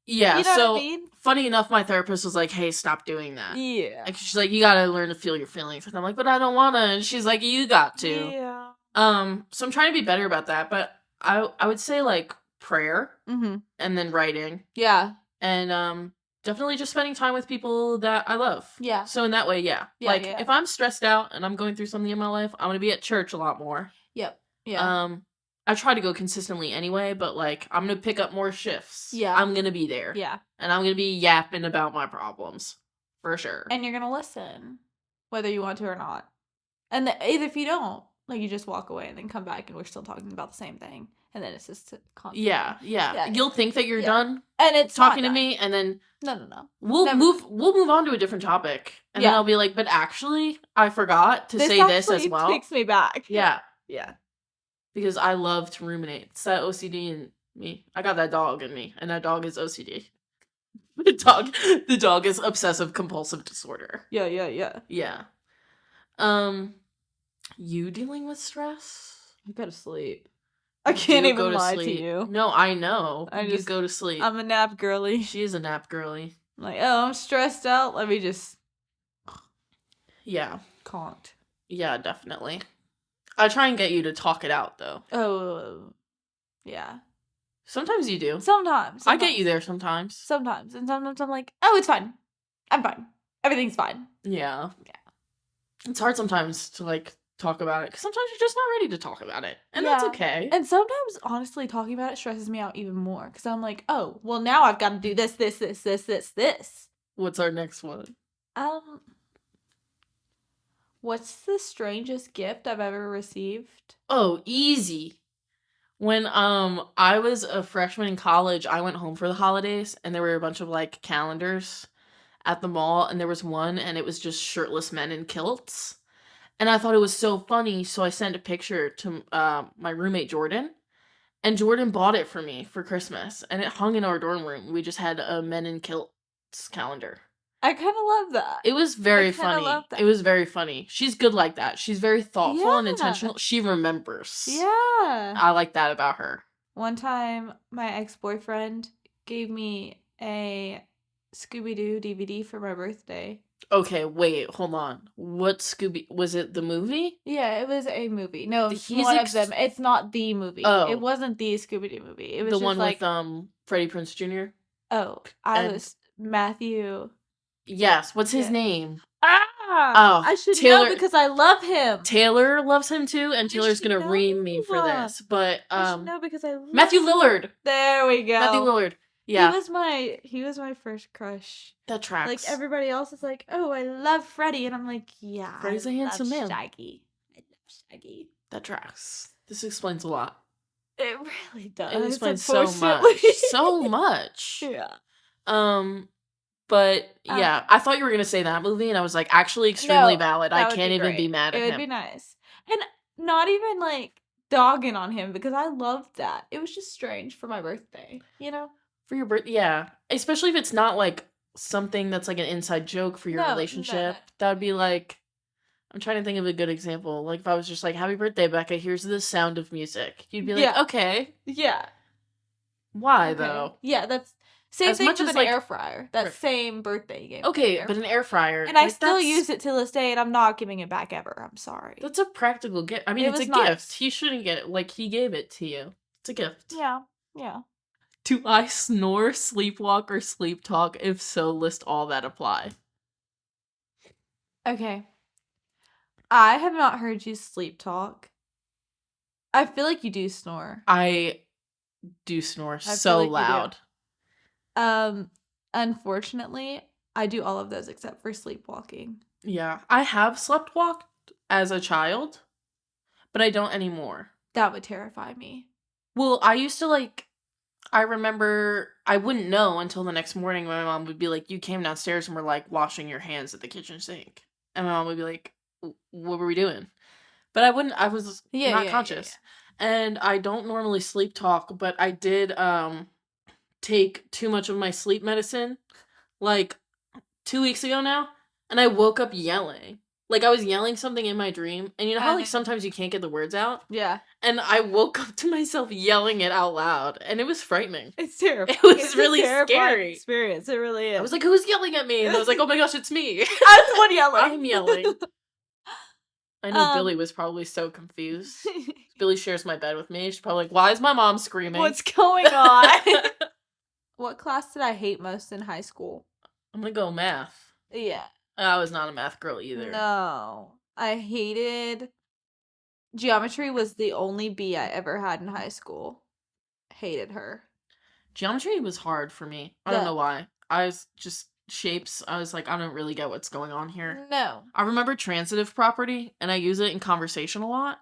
yeah. You know so what I mean? Funny enough, my therapist was like, "Hey, stop doing that." Yeah. Like, she's like, "You gotta learn to feel your feelings," and I'm like, "But I don't wanna." And she's like, "You got to." Yeah. So I'm trying to be better about that, but I would say like prayer, and then writing. Yeah. And definitely just spending time with people that I love. Yeah. So in that way, yeah. Like if I'm stressed out and I'm going through something in my life, I'm gonna be at church a lot more. Yep. Yeah. I try to go consistently anyway, but like I'm gonna pick up more shifts. Yeah. I'm gonna be there. Yeah. And I'm gonna be yapping about my problems. For sure. And you're gonna listen, whether you want to or not. And if you don't, like you just walk away and then come back and we're still talking about the same thing. And then it's just constant. Yeah. You'll think that you're done and it's talking to me, and then no. We'll move on to a different topic. And then I'll be like, but actually I forgot to say this as well. This takes me back. Yeah. Yeah. Because I love to ruminate. It's that OCD in me. I got that dog in me, and that dog is OCD. The dog is obsessive compulsive disorder. Yeah. Yeah. You dealing with stress? I go to sleep. I can't even lie to you. No, I know. You go to sleep. I'm a nap girly. She is a nap girly. I'm like, oh, I'm stressed out. Let me just. Yeah. Can't. Yeah, definitely. I try and get you to talk it out, though. Oh, yeah. Sometimes you do. Sometimes. I get you there sometimes. Sometimes. And sometimes I'm like, oh, it's fine. I'm fine. Everything's fine. Yeah. It's hard sometimes to, like, talk about it, because sometimes you're just not ready to talk about it. And that's okay. And sometimes, honestly, talking about it stresses me out even more, because I'm like, oh, well, now I've got to do this. What's our next one? What's the strangest gift I've ever received? Oh, easy. When I was a freshman in college, I went home for the holidays, and there were a bunch of like calendars at the mall, and there was one, and it was just shirtless men in kilts. And I thought it was so funny, so I sent a picture to my roommate Jordan, and Jordan bought it for me for Christmas, and it hung in our dorm room. We just had a men in kilts calendar. I kind of love that. It was very funny. It was very funny. She's good like that. She's very thoughtful and intentional. She remembers. Yeah. I like that about her. One time, my ex-boyfriend gave me a Scooby-Doo DVD for my birthday. Okay, wait, hold on. What was it the movie? Yeah, it was a movie. No, one of them. It's not the movie. Oh. It wasn't the Scooby-Doo movie. It was the just one like, with Freddie Prinze Jr.? Oh, I was Matthew. Yes, what's his name? I should know because I love him. Taylor loves him too, and Taylor's gonna ream me for this. But I should know because I love Matthew Lillard. There we go. Matthew Lillard. Yeah. He was my first crush. That tracks. Like everybody else is like, oh, I love Freddie, and I'm like, yeah. Freddie's a handsome man. Shaggy. I love Shaggy. That tracks. This explains a lot. It really does. It explains so much. So much. Yeah. But yeah, I thought you were gonna say that movie, and I was like, actually, extremely valid. I can't even be mad at him. It would be nice, and not even like dogging on him because I loved that. It was just strange for my birthday, you know. For your birthday, yeah. Especially if it's not like something that's like an inside joke for your relationship. No. That would be like, I'm trying to think of a good example. Like if I was just like, "Happy birthday, Bekkah. Here's the sound of music." You'd be like, "Okay, yeah." Why though? Yeah, that's. Same thing with an air fryer. That same birthday game. Okay, but an air fryer. And I still use it to this day, and I'm not giving it back ever. I'm sorry. That's a practical gift. I mean, it's a gift. He shouldn't get it. Like, he gave it to you. It's a gift. Yeah. Yeah. Do I snore, sleepwalk, or sleep talk? If so, list all that apply. Okay. I have not heard you sleep talk. I feel like you do snore. I do snore feel so like you do. loud. Unfortunately, I do all of those except for sleepwalking. Yeah. I have slept walked as a child, but I don't anymore. That would terrify me. Well, I used to I remember I wouldn't know until the next morning when my mom would be like, you came downstairs and were like washing your hands at the kitchen sink. And my mom would be like, what were we doing? But I was not conscious. Yeah. And I don't normally sleep talk, but I did take too much of my sleep medicine like 2 weeks ago now. And I woke up yelling. Like I was yelling something in my dream. And you know how like sometimes you can't get the words out? Yeah. And I woke up to myself yelling it out loud. And it was frightening. It's terrifying. It was really scary. Experience. It really is. I was like, who's yelling at me? And I was like, oh my gosh, it's me. I'm the one yelling. I'm yelling. I know Billy was probably so confused. Billy shares my bed with me. She's probably like, why is my mom screaming? What's going on? What class did I hate most in high school? I'm gonna go math. Yeah. I was not a math girl either. No. I hated... Geometry was the only B I ever had in high school. Hated her. Geometry was hard for me. I don't know why. I was just... shapes, I was like, I don't really get what's going on here. No. I remember transitive property, and I use it in conversation a lot.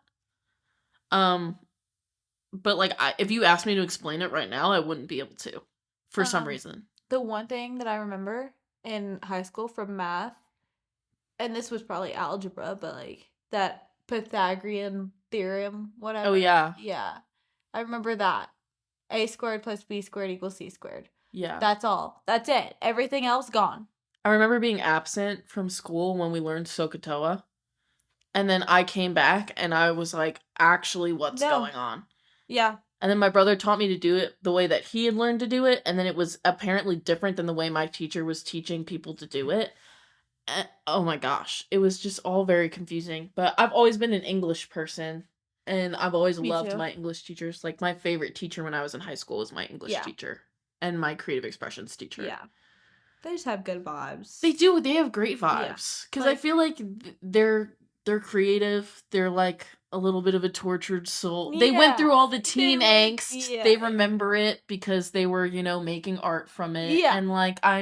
But like, if you asked me to explain it right now, I wouldn't be able to, for some reason. The one thing that I remember in high school from math, and this was probably algebra, but like that Pythagorean theorem, whatever. Oh yeah. Yeah. I remember that. A squared plus B squared equals C squared. Yeah. That's all. That's it. Everything else gone. I remember being absent from school when we learned SOHCAHTOA. And then I came back and I was like, actually, what's going on? Yeah. And then my brother taught me to do it the way that he had learned to do it. And then it was apparently different than the way my teacher was teaching people to do it. And, oh my gosh. It was just all very confusing. But I've always been an English person. And I've always loved my English teachers. Like, my favorite teacher when I was in high school was my English teacher. And my creative expressions teacher. Yeah. They just have good vibes. They do. They have great vibes. Because I feel like they're creative. They're like a little bit of a tortured soul. Yeah. They went through all the teen angst. Yeah. They remember it because they were, making art from it. Yeah. And like, I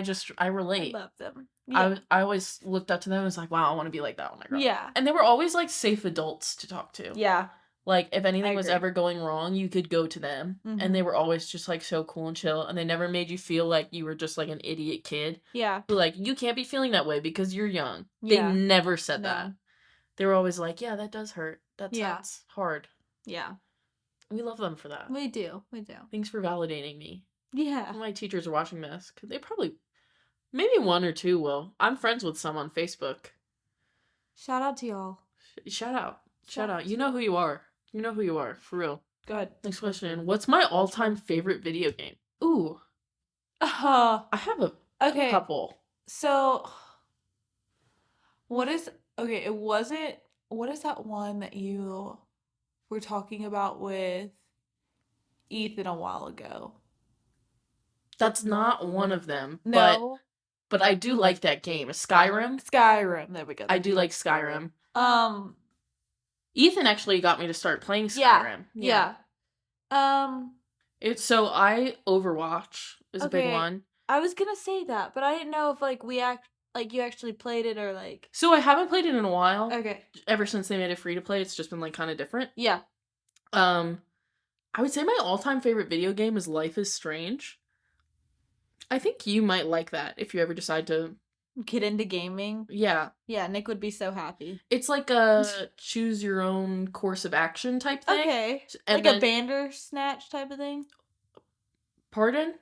relate. I love them. Yeah. I always looked up to them and was like, wow, I want to be like that when I grow up. Yeah. And they were always like safe adults to talk to. Yeah. Like, if anything was ever going wrong, you could go to them. Mm-hmm. And they were always just, like, so cool and chill. And they never made you feel like you were just, like, an idiot kid. Yeah. But, like, you can't be feeling that way because you're young. Yeah. They never said that. They were always like, yeah, that does hurt. That's hard. Yeah. We love them for that. We do. We do. Thanks for validating me. Yeah. If my teachers are watching this, because they probably, maybe one or two will. I'm friends with some on Facebook. Shout out to y'all. Shout out. You know who you are. You know who you are, for real. Go ahead. Next question. What's my all-time favorite video game? Ooh. I have a couple. So, what is that one that you were talking about with Ethan a while ago? That's not one of them. No. But I do like that game. Skyrim? Skyrim. There we go. I do like Skyrim. Ethan actually got me to start playing Skyrim. Yeah. So Overwatch is a big one. I was gonna say that, but I didn't know if you actually played it or like. So I haven't played it in a while. Okay. Ever since they made it free to play, it's just been like kind of different. Yeah. I would say my all-time favorite video game is Life is Strange. I think you might like that if you ever decide to get into gaming. Yeah. Yeah, Nick would be so happy. It's like a choose your own course of action type thing. Okay. And like a Bandersnatch type of thing? Pardon?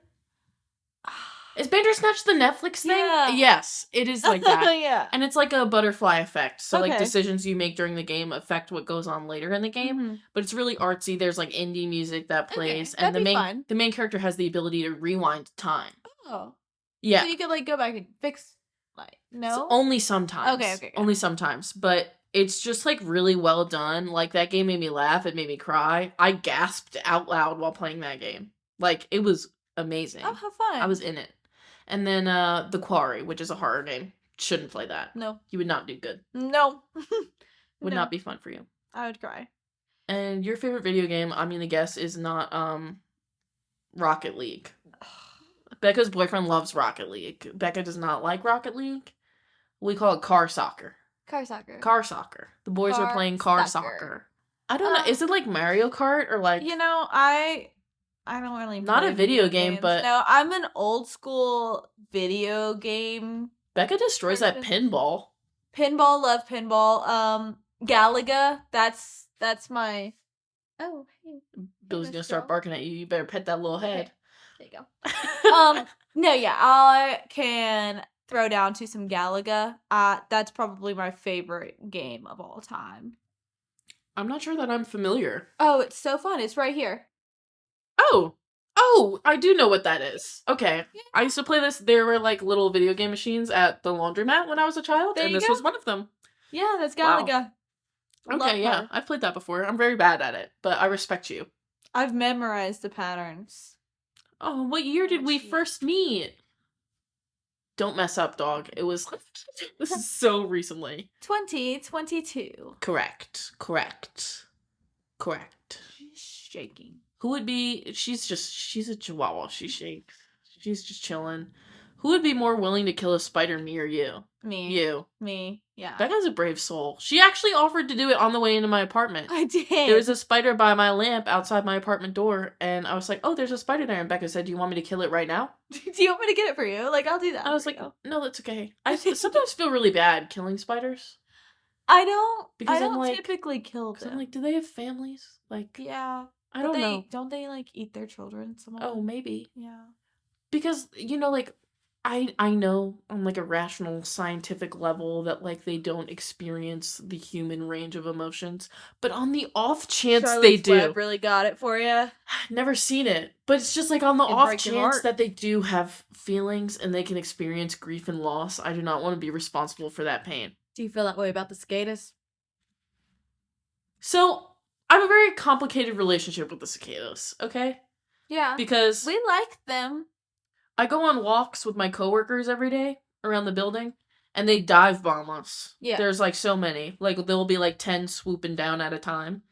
Is Bandersnatch the Netflix thing? Yeah. Yes, it is like that. Yeah. And it's like a butterfly effect. So like decisions you make during the game affect what goes on later in the game. Mm-hmm. But it's really artsy. There's like indie music that plays. Okay. And the main character has the ability to rewind time. Oh. Yeah. So you could like go back and fix no? So only sometimes. Okay. Only sometimes. But It's just like really well done. Like that game made me laugh. It made me cry. I gasped out loud while playing that game. Like it was amazing. Oh, how fun. I was in it. And then The Quarry, which is a horror game. Shouldn't play that. No. You would not do good. No. Would No. not be fun for you. I would cry. And your favorite video game, I'm gonna guess, is not Rocket League. Bekkah's boyfriend loves Rocket League. Bekkah does not like Rocket League. We call it car soccer. Car soccer. Car soccer. The boys are playing car soccer. I don't know. Is it like Mario Kart or like... You know, I don't really play Not a video game, games. but... No, I'm an old school video game. Bekkah destroys that pinball. Pinball, love pinball. Galaga, that's my... Oh, hey. Billy's gonna start barking at you. You better pet that little head. Okay. There you go. No, yeah, I can throw down to some Galaga. That's probably my favorite game of all time. I'm not sure that I'm familiar. Oh, it's so fun. It's right here. Oh, I do know what that is. Okay. Yeah. I used to play this. There were like little video game machines at the laundromat when I was a child, and this was one of them. Yeah, that's Galaga. Wow. Okay, yeah. I've played that before. I'm very bad at it, but I respect you. I've memorized the patterns. Oh, what year did we first meet? Don't mess up, dog. It was... This is so recently. 2022. Correct. She's shaking. Who would be... She's a chihuahua. She shakes. She's just chilling. Who would be more willing to kill a spider, me or you? Me. You. Me, yeah. Bekkah's a brave soul. She actually offered to do it on the way into my apartment. I did. There was a spider by my lamp outside my apartment door, and I was like, oh, there's a spider there. And Bekkah said, do you want me to kill it right now? Do you want me to get it for you? Like, I'll do that. I was like, no, that's okay. I sometimes feel really bad killing spiders. I don't like, typically kill them. I'm like, do they have families? Like, yeah. I don't know. Don't they, like, eat their children somehow? Oh, maybe. Yeah. Because, you know, like, I know on, like, a rational, scientific level that, like, they don't experience the human range of emotions. But on the off chance they do. Web really got it for you. Never seen it. But it's just, like, on the off chance that they do have feelings and they can experience grief and loss, I do not want to be responsible for that pain. Do you feel that way about the cicadas? So, I have a very complicated relationship with the cicadas, okay? Yeah. Because... we like them. I go on walks with my coworkers every day around the building, and they dive bomb us. Yeah. There's, like, so many. Like, there'll be, like, 10 swooping down at a time.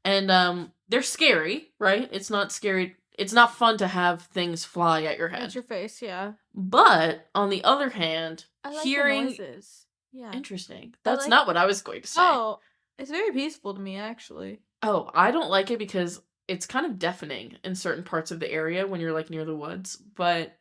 And, they're scary, right? It's not scary. It's not fun to have things fly at your head. At your face, yeah. But, on the other hand, I like hearing... the noises. Yeah. Interesting. That's not what I was going to say. Oh, it's very peaceful to me, actually. Oh, I don't like it because... it's kind of deafening in certain parts of the area when you're, like, near the woods. But,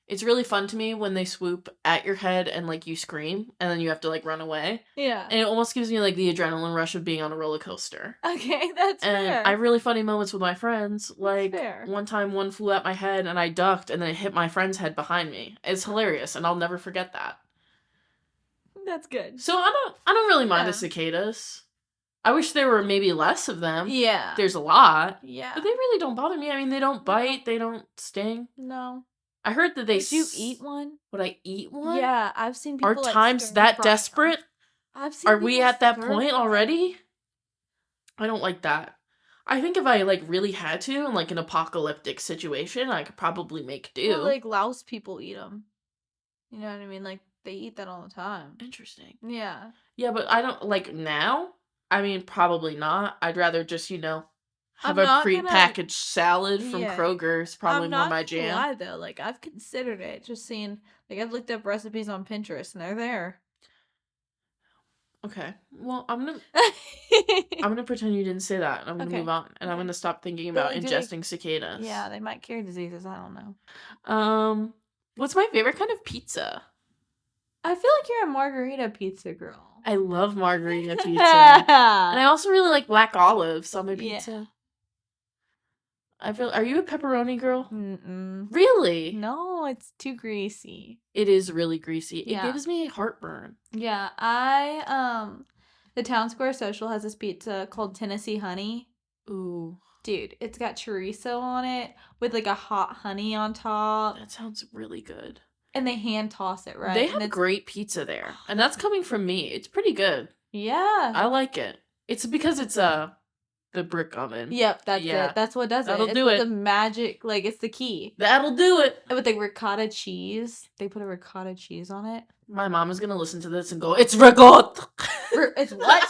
it's really fun to me when they swoop at your head and, like, you scream, and then you have to, like, run away. Yeah. And it almost gives me, like, the adrenaline rush of being on a roller coaster. Okay, that's fair. And I have really funny moments with my friends. Like, fair. One time one flew at my head, and I ducked, and then it hit my friend's head behind me. It's hilarious, and I'll never forget that. That's good. So I don't really mind the cicadas. I wish there were maybe less of them. Yeah. There's a lot. Yeah. But they really don't bother me. I mean, they don't bite. They don't sting. No. I heard that they... Would you eat one? Would I eat one? Yeah, I've seen people... Are times that desperate? I've seen Are we at that point already? I don't like that. I think if I, like, really had to, in, like, an apocalyptic situation, I could probably make do. Well, like, Laos people eat them. You know what I mean? Like, they eat that all the time. Interesting. Yeah. Yeah, but I don't... like, now? I mean, probably not. I'd rather just, you know, have a pre-packaged salad from Kroger's. Probably more my jam. I'm not gonna lie, though. Like, I've considered it. Just seeing... like, I've looked up recipes on Pinterest, and they're there. Okay. Well, I'm gonna pretend you didn't say that, and I'm gonna move on, and I'm gonna stop thinking about ingesting cicadas. Yeah, they might carry diseases. I don't know. What's my favorite kind of pizza? I feel like you're a margarita pizza girl. I love margarita pizza. And I also really like black olives on my pizza. Are you a pepperoni girl? Mm-mm. Really? No, it's too greasy. It is really greasy. It gives me heartburn. Yeah, the Town Square Social has this pizza called Tennessee Honey. Ooh. Dude, it's got chorizo on it with like a hot honey on top. That sounds really good. And they hand toss it, right? They have great pizza there. And that's coming from me. It's pretty good. Yeah. I like it. It's because it's the brick oven. Yep, that's Yeah. it. That's what does That'll it. do It's it. the magic, like, it's the key. That'll do it. And with the ricotta cheese, they put a ricotta cheese on it. My mom is gonna listen to this and go, "It's ricotta." It's what?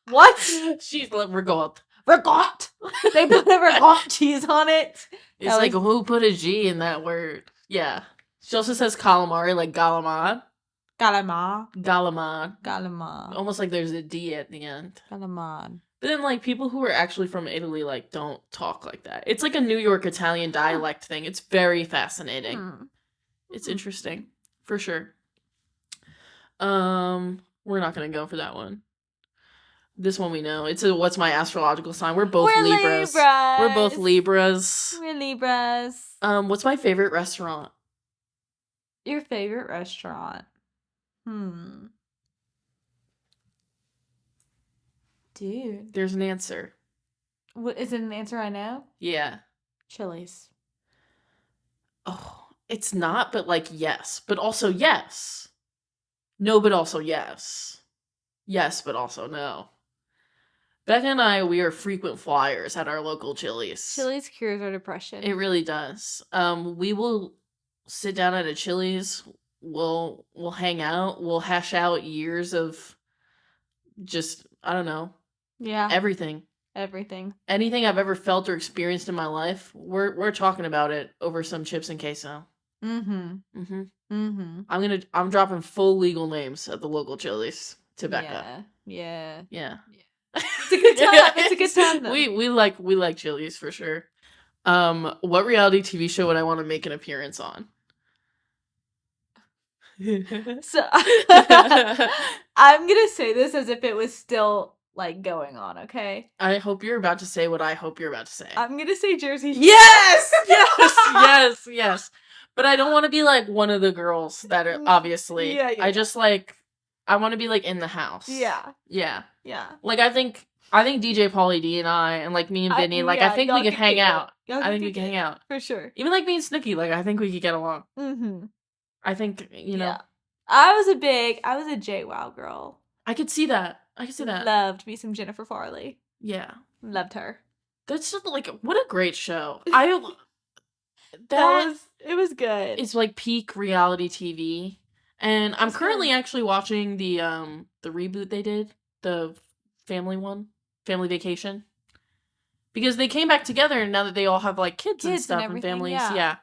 What? She's like ricotta. Ricotta. They put a ricotta cheese on it. It's That like was- who put a G in that word? Yeah. She also says calamari, like galamad. Galamad. Galamad. Galamad. Almost like there's a D at the end. Galamad. But then, like, people who are actually from Italy, like, don't talk like that. It's like a New York Italian dialect thing. It's very fascinating. It's interesting. For sure. We're not gonna go for that one. This one we know. It's a what's my astrological sign? We're both Libras. We're both Libras. We're Libras. What's my favorite restaurant? Your favorite restaurant? Dude. There's an answer. What, is it an answer I know? Yeah. Chili's. Oh, it's not, but like yes. But also yes. No, but also yes. Yes, but also no. Bekkah and I, we are frequent flyers at our local Chili's. Chili's cures our depression. It really does. We will sit down at a Chili's. We'll hang out. We'll hash out years of just, I don't know. Yeah. Everything. Anything I've ever felt or experienced in my life, we're talking about it over some chips and queso. I'm dropping full legal names at the local Chili's to Bekkah. Yeah. It's a good time. It's a good time, though. We like Chili's for sure. What reality TV show would I want to make an appearance on? So I'm gonna say this as if it was still like going on, okay? I hope you're about to say what I hope you're about to say. I'm gonna say Jersey Shore. Yes. But I don't want to be like one of the girls that are obviously. Yeah. I just like I want to be like in the house. Yeah. Like I think DJ Pauly D and I and like me and Vinny, I think we could hang out. I think we can hang out. For sure. Even like me and Snooki, like I think we could get along. I think, you know. Yeah. I was a JWoww girl. I could see that. Loved me some Jennifer Farley. Yeah. Loved her. That's just like what a great show. It was good. It's like peak reality TV. And I'm currently actually watching the reboot they did, the family one, Family Vacation. Because they came back together now that they all have like kids and stuff and families. Yeah.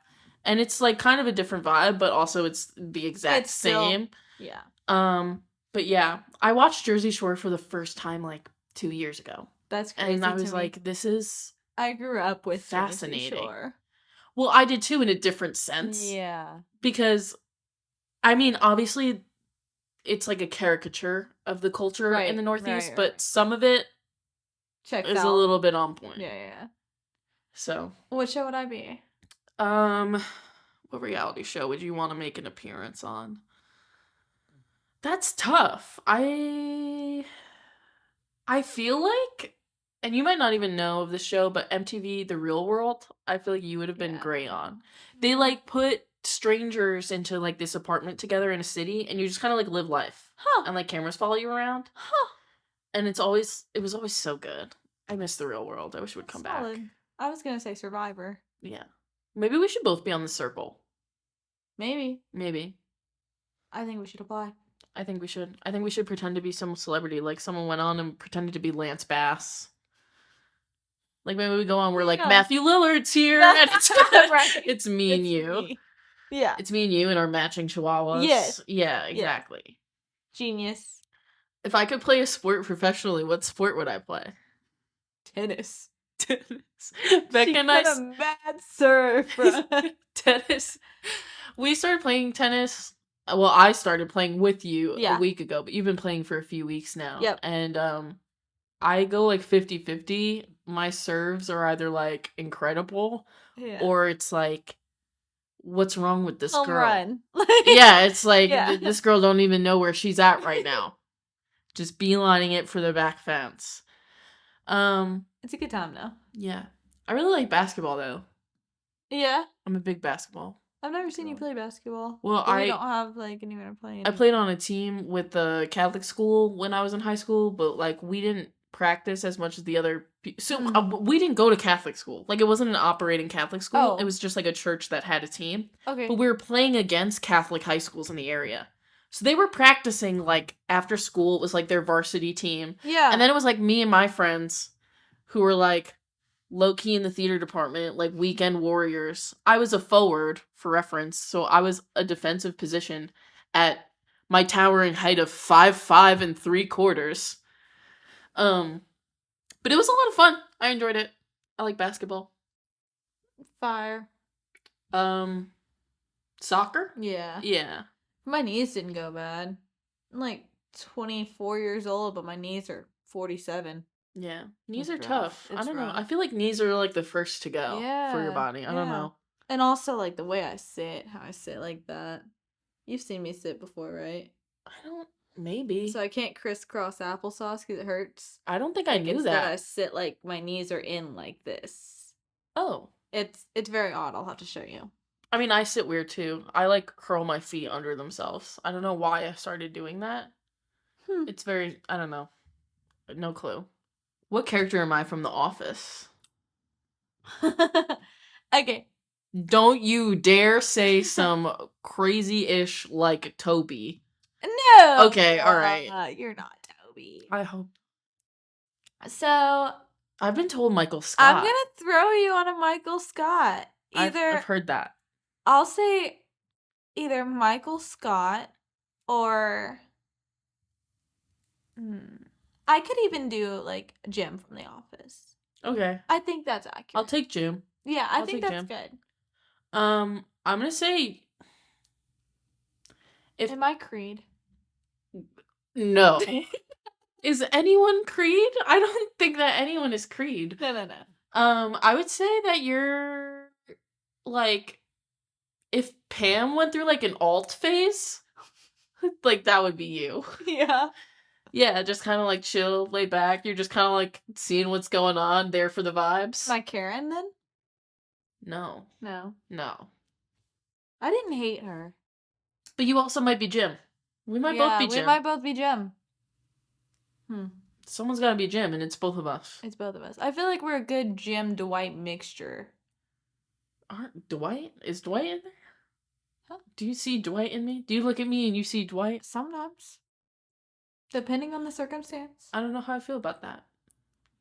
And it's like kind of a different vibe, but also it's the exact same. But yeah, I watched Jersey Shore for the first time like 2 years ago. That's crazy. And I was like, this is I grew up with fascinating. Jersey Shore. Well, I did too in a different sense. Yeah. Because I mean, obviously it's like a caricature of the culture in the Northeast, but some of it is a little bit on point. Yeah. So, what show would I be? What reality show would you want to make an appearance on? That's tough. I feel like, and you might not even know of this show, but MTV The Real World, I feel like you would have been great on. They like put strangers into like this apartment together in a city, and you just kind of like live life. And like cameras follow you around. And it was always so good. I miss The Real World. I wish it would come back. I was gonna say Survivor. Yeah. Maybe we should both be on The Circle. Maybe. I think we should apply. I think we should. I think we should pretend to be some celebrity. Like someone went on and pretended to be Lance Bass. Like maybe we go on, we're like, Matthew Lillard's here. And it's me and you. Me. Yeah. It's me and you and our matching chihuahuas. Yes. Yeah, exactly. Yeah. Genius. If I could play a sport professionally, what sport would I play? Tennis. Bekkah and I a mad surf. Tennis. We started playing tennis. Well, I started playing with you a week ago, but you've been playing for a few weeks now. Yep. And I go like 50-50. My serves are either like incredible or it's like, what's wrong with this girl? Run. It's like this girl don't even know where she's at right now. Just beelining it for the back fence. It's a good time though. Yeah. I really like basketball though. Yeah. I'm a big basketball. I've never seen you play basketball. Well, But we don't have, like, anyone to play. I played on a team with the Catholic school when I was in high school, but, like, we didn't practice as much as the other so we didn't go to Catholic school. Like, it wasn't an operating Catholic school. Oh. It was just, like, a church that had a team. Okay. But we were playing against Catholic high schools in the area. So they were practicing, like, after school. It was, like, their varsity team. Yeah. And then it was, like, me and my friends who were, like, low-key in the theater department, like, weekend warriors. I was a forward, for reference, so I was a defensive position at my towering height of 5'5" and 3/4. But it was a lot of fun. I enjoyed it. I like basketball. Fire. Soccer? Yeah. Yeah. My knees didn't go bad. I'm, like, 24 years old, but my knees are 47. Yeah. Knees are It's tough. rough. I It's don't know. rough. I feel like knees are, like, the first to go for your Yeah, body. I don't yeah. know. And also, like, the way I sit, how I sit like that. You've seen me sit before, right? I don't. Maybe. So I can't crisscross applesauce because it hurts. I don't think I knew Instead, I that. sit like my knees are in like this. Oh. It's very odd. I'll have to show you. I mean, I sit weird too. I, like, curl my feet under themselves. I don't know why I started doing that. It's very, I don't know. No clue. What character am I from The Office? Okay. Don't you dare say some crazy-ish like Toby. No. Okay, alright. You're not Toby. I hope. So I've been told Michael Scott. I'm gonna throw you on a Michael Scott. I've heard that. I'll say either Michael Scott or I could even do like Jim from The Office. Okay. I think that's accurate. I'll take Jim. Yeah, I I'll think take that's Jim. good. I'm gonna say Am I Creed? no. Is anyone Creed? I don't think that anyone is Creed. No. I would say that you're like if Pam went through like an alt phase, like that would be you. Yeah. Yeah, just kind of like chill, lay back. You're just kind of like seeing what's going on, there for the vibes. Am I Karen then? No. No. I didn't hate her. But you also might be Jim. We might both be Jim. We might both be Jim. Someone's gotta be Jim, and it's both of us. It's both of us. I feel like we're a good Jim Dwight mixture. Dwight? Is Dwight in there? Huh? Do you see Dwight in me? Do you look at me and you see Dwight? Sometimes. Depending on the circumstance. I don't know how I feel about that.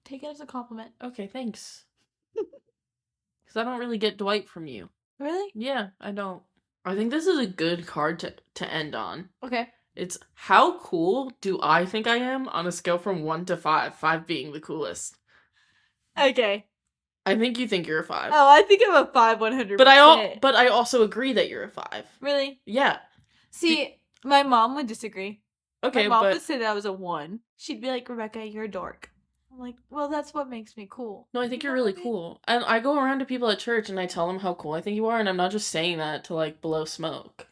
Take it as a compliment. Okay, thanks. Because I don't really get Dwight from you. Really? Yeah, I don't. I think this is a good card to end on. Okay. It's how cool do I think I am on a scale from 1 to 5, 5 being the coolest. Okay. I think you think you're a 5. Oh, I think I'm a 5 100%. But I also agree that you're a 5. Really? Yeah. See, my mom would disagree. Okay, my mom would say that I was a 1. She'd be like, Rebecca, you're a dork. I'm like, well, that's what makes me cool. No, I think you're really cool. And I go around to people at church and I tell them how cool I think you are, and I'm not just saying that to, like, blow smoke.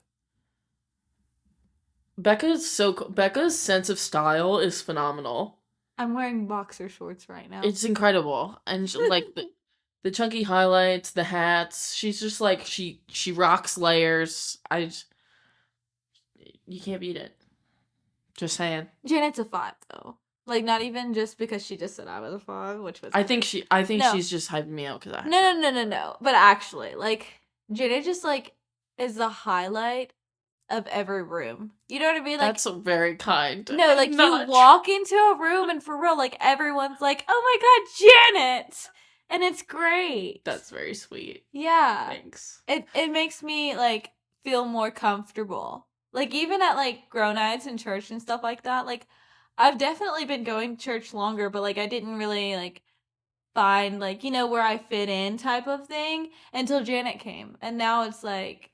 Bekkah's sense of style is phenomenal. I'm wearing boxer shorts right now. It's incredible. And, like, the chunky highlights, the hats, she's just, like, she rocks layers. You can't beat it. Just saying. Janet's a 5, though. Like, not even just because she just said I was a 5, which was... I think she's just hyping me out because I... No. But actually, like, Janet just, like, is the highlight of every room. You know what I mean? Like, that's very kind. No, like, you walk into a room and for real, like, everyone's like, oh my god, Janet! And it's great. That's very sweet. Yeah. Thanks. It makes me, like, feel more comfortable. Like, even at, like, grow nights in church and stuff like that, like, I've definitely been going to church longer, but, like, I didn't really, like, find, like, you know, where I fit in type of thing until Janet came. And now it's like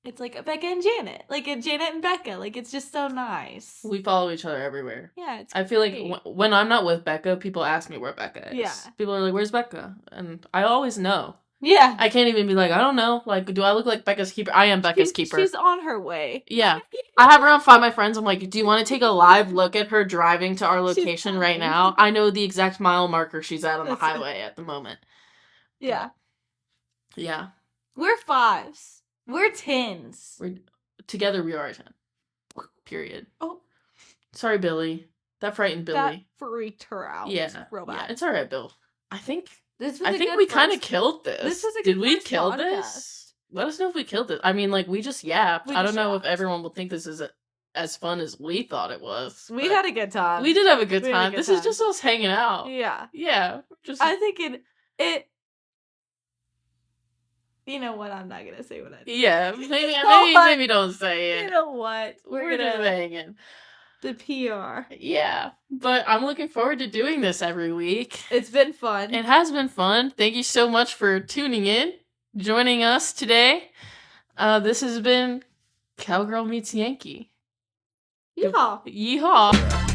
a Bekkah and Janet. Like, a Janet and Bekkah. Like, it's just so nice. We follow each other everywhere. Yeah, it's I feel like when I'm not with Bekkah, people ask me where Bekkah is. Yeah. People are like, where's Bekkah? And I always know. Yeah. I can't even be like, I don't know. Like, do I look like Bekkah's keeper? I am Bekkah's keeper. She's on her way. Yeah. I have her on Find My Friends. I'm like, do you want to take a live look at her driving to our location right now? I know the exact mile marker she's at on the highway at the moment. Yeah. Yeah. We're 5s. We're 10s. Together we are a 10. Period. Oh. Sorry, Billy. That frightened Billy. That freaked her out. Yeah. Real bad. Yeah, it's alright, Bill. I think we kind of killed this. This was a Did good we first kill podcast. this? Let us know if we killed it. I mean, like, we just yapped. I don't know if everyone will think this is as fun as we thought it was. We had a good time. We did have a good time. This is just us hanging out. Yeah. Yeah. I think it. You know what? I'm not gonna say what I think. Yeah, maybe don't say it. You know what? We're just hanging. The PR. Yeah, but I'm looking forward to doing this every week. It's been fun. It has been fun. Thank you so much for tuning in, joining us today. This has been Cowgirl Meets Yankee. Yeehaw. Yeehaw.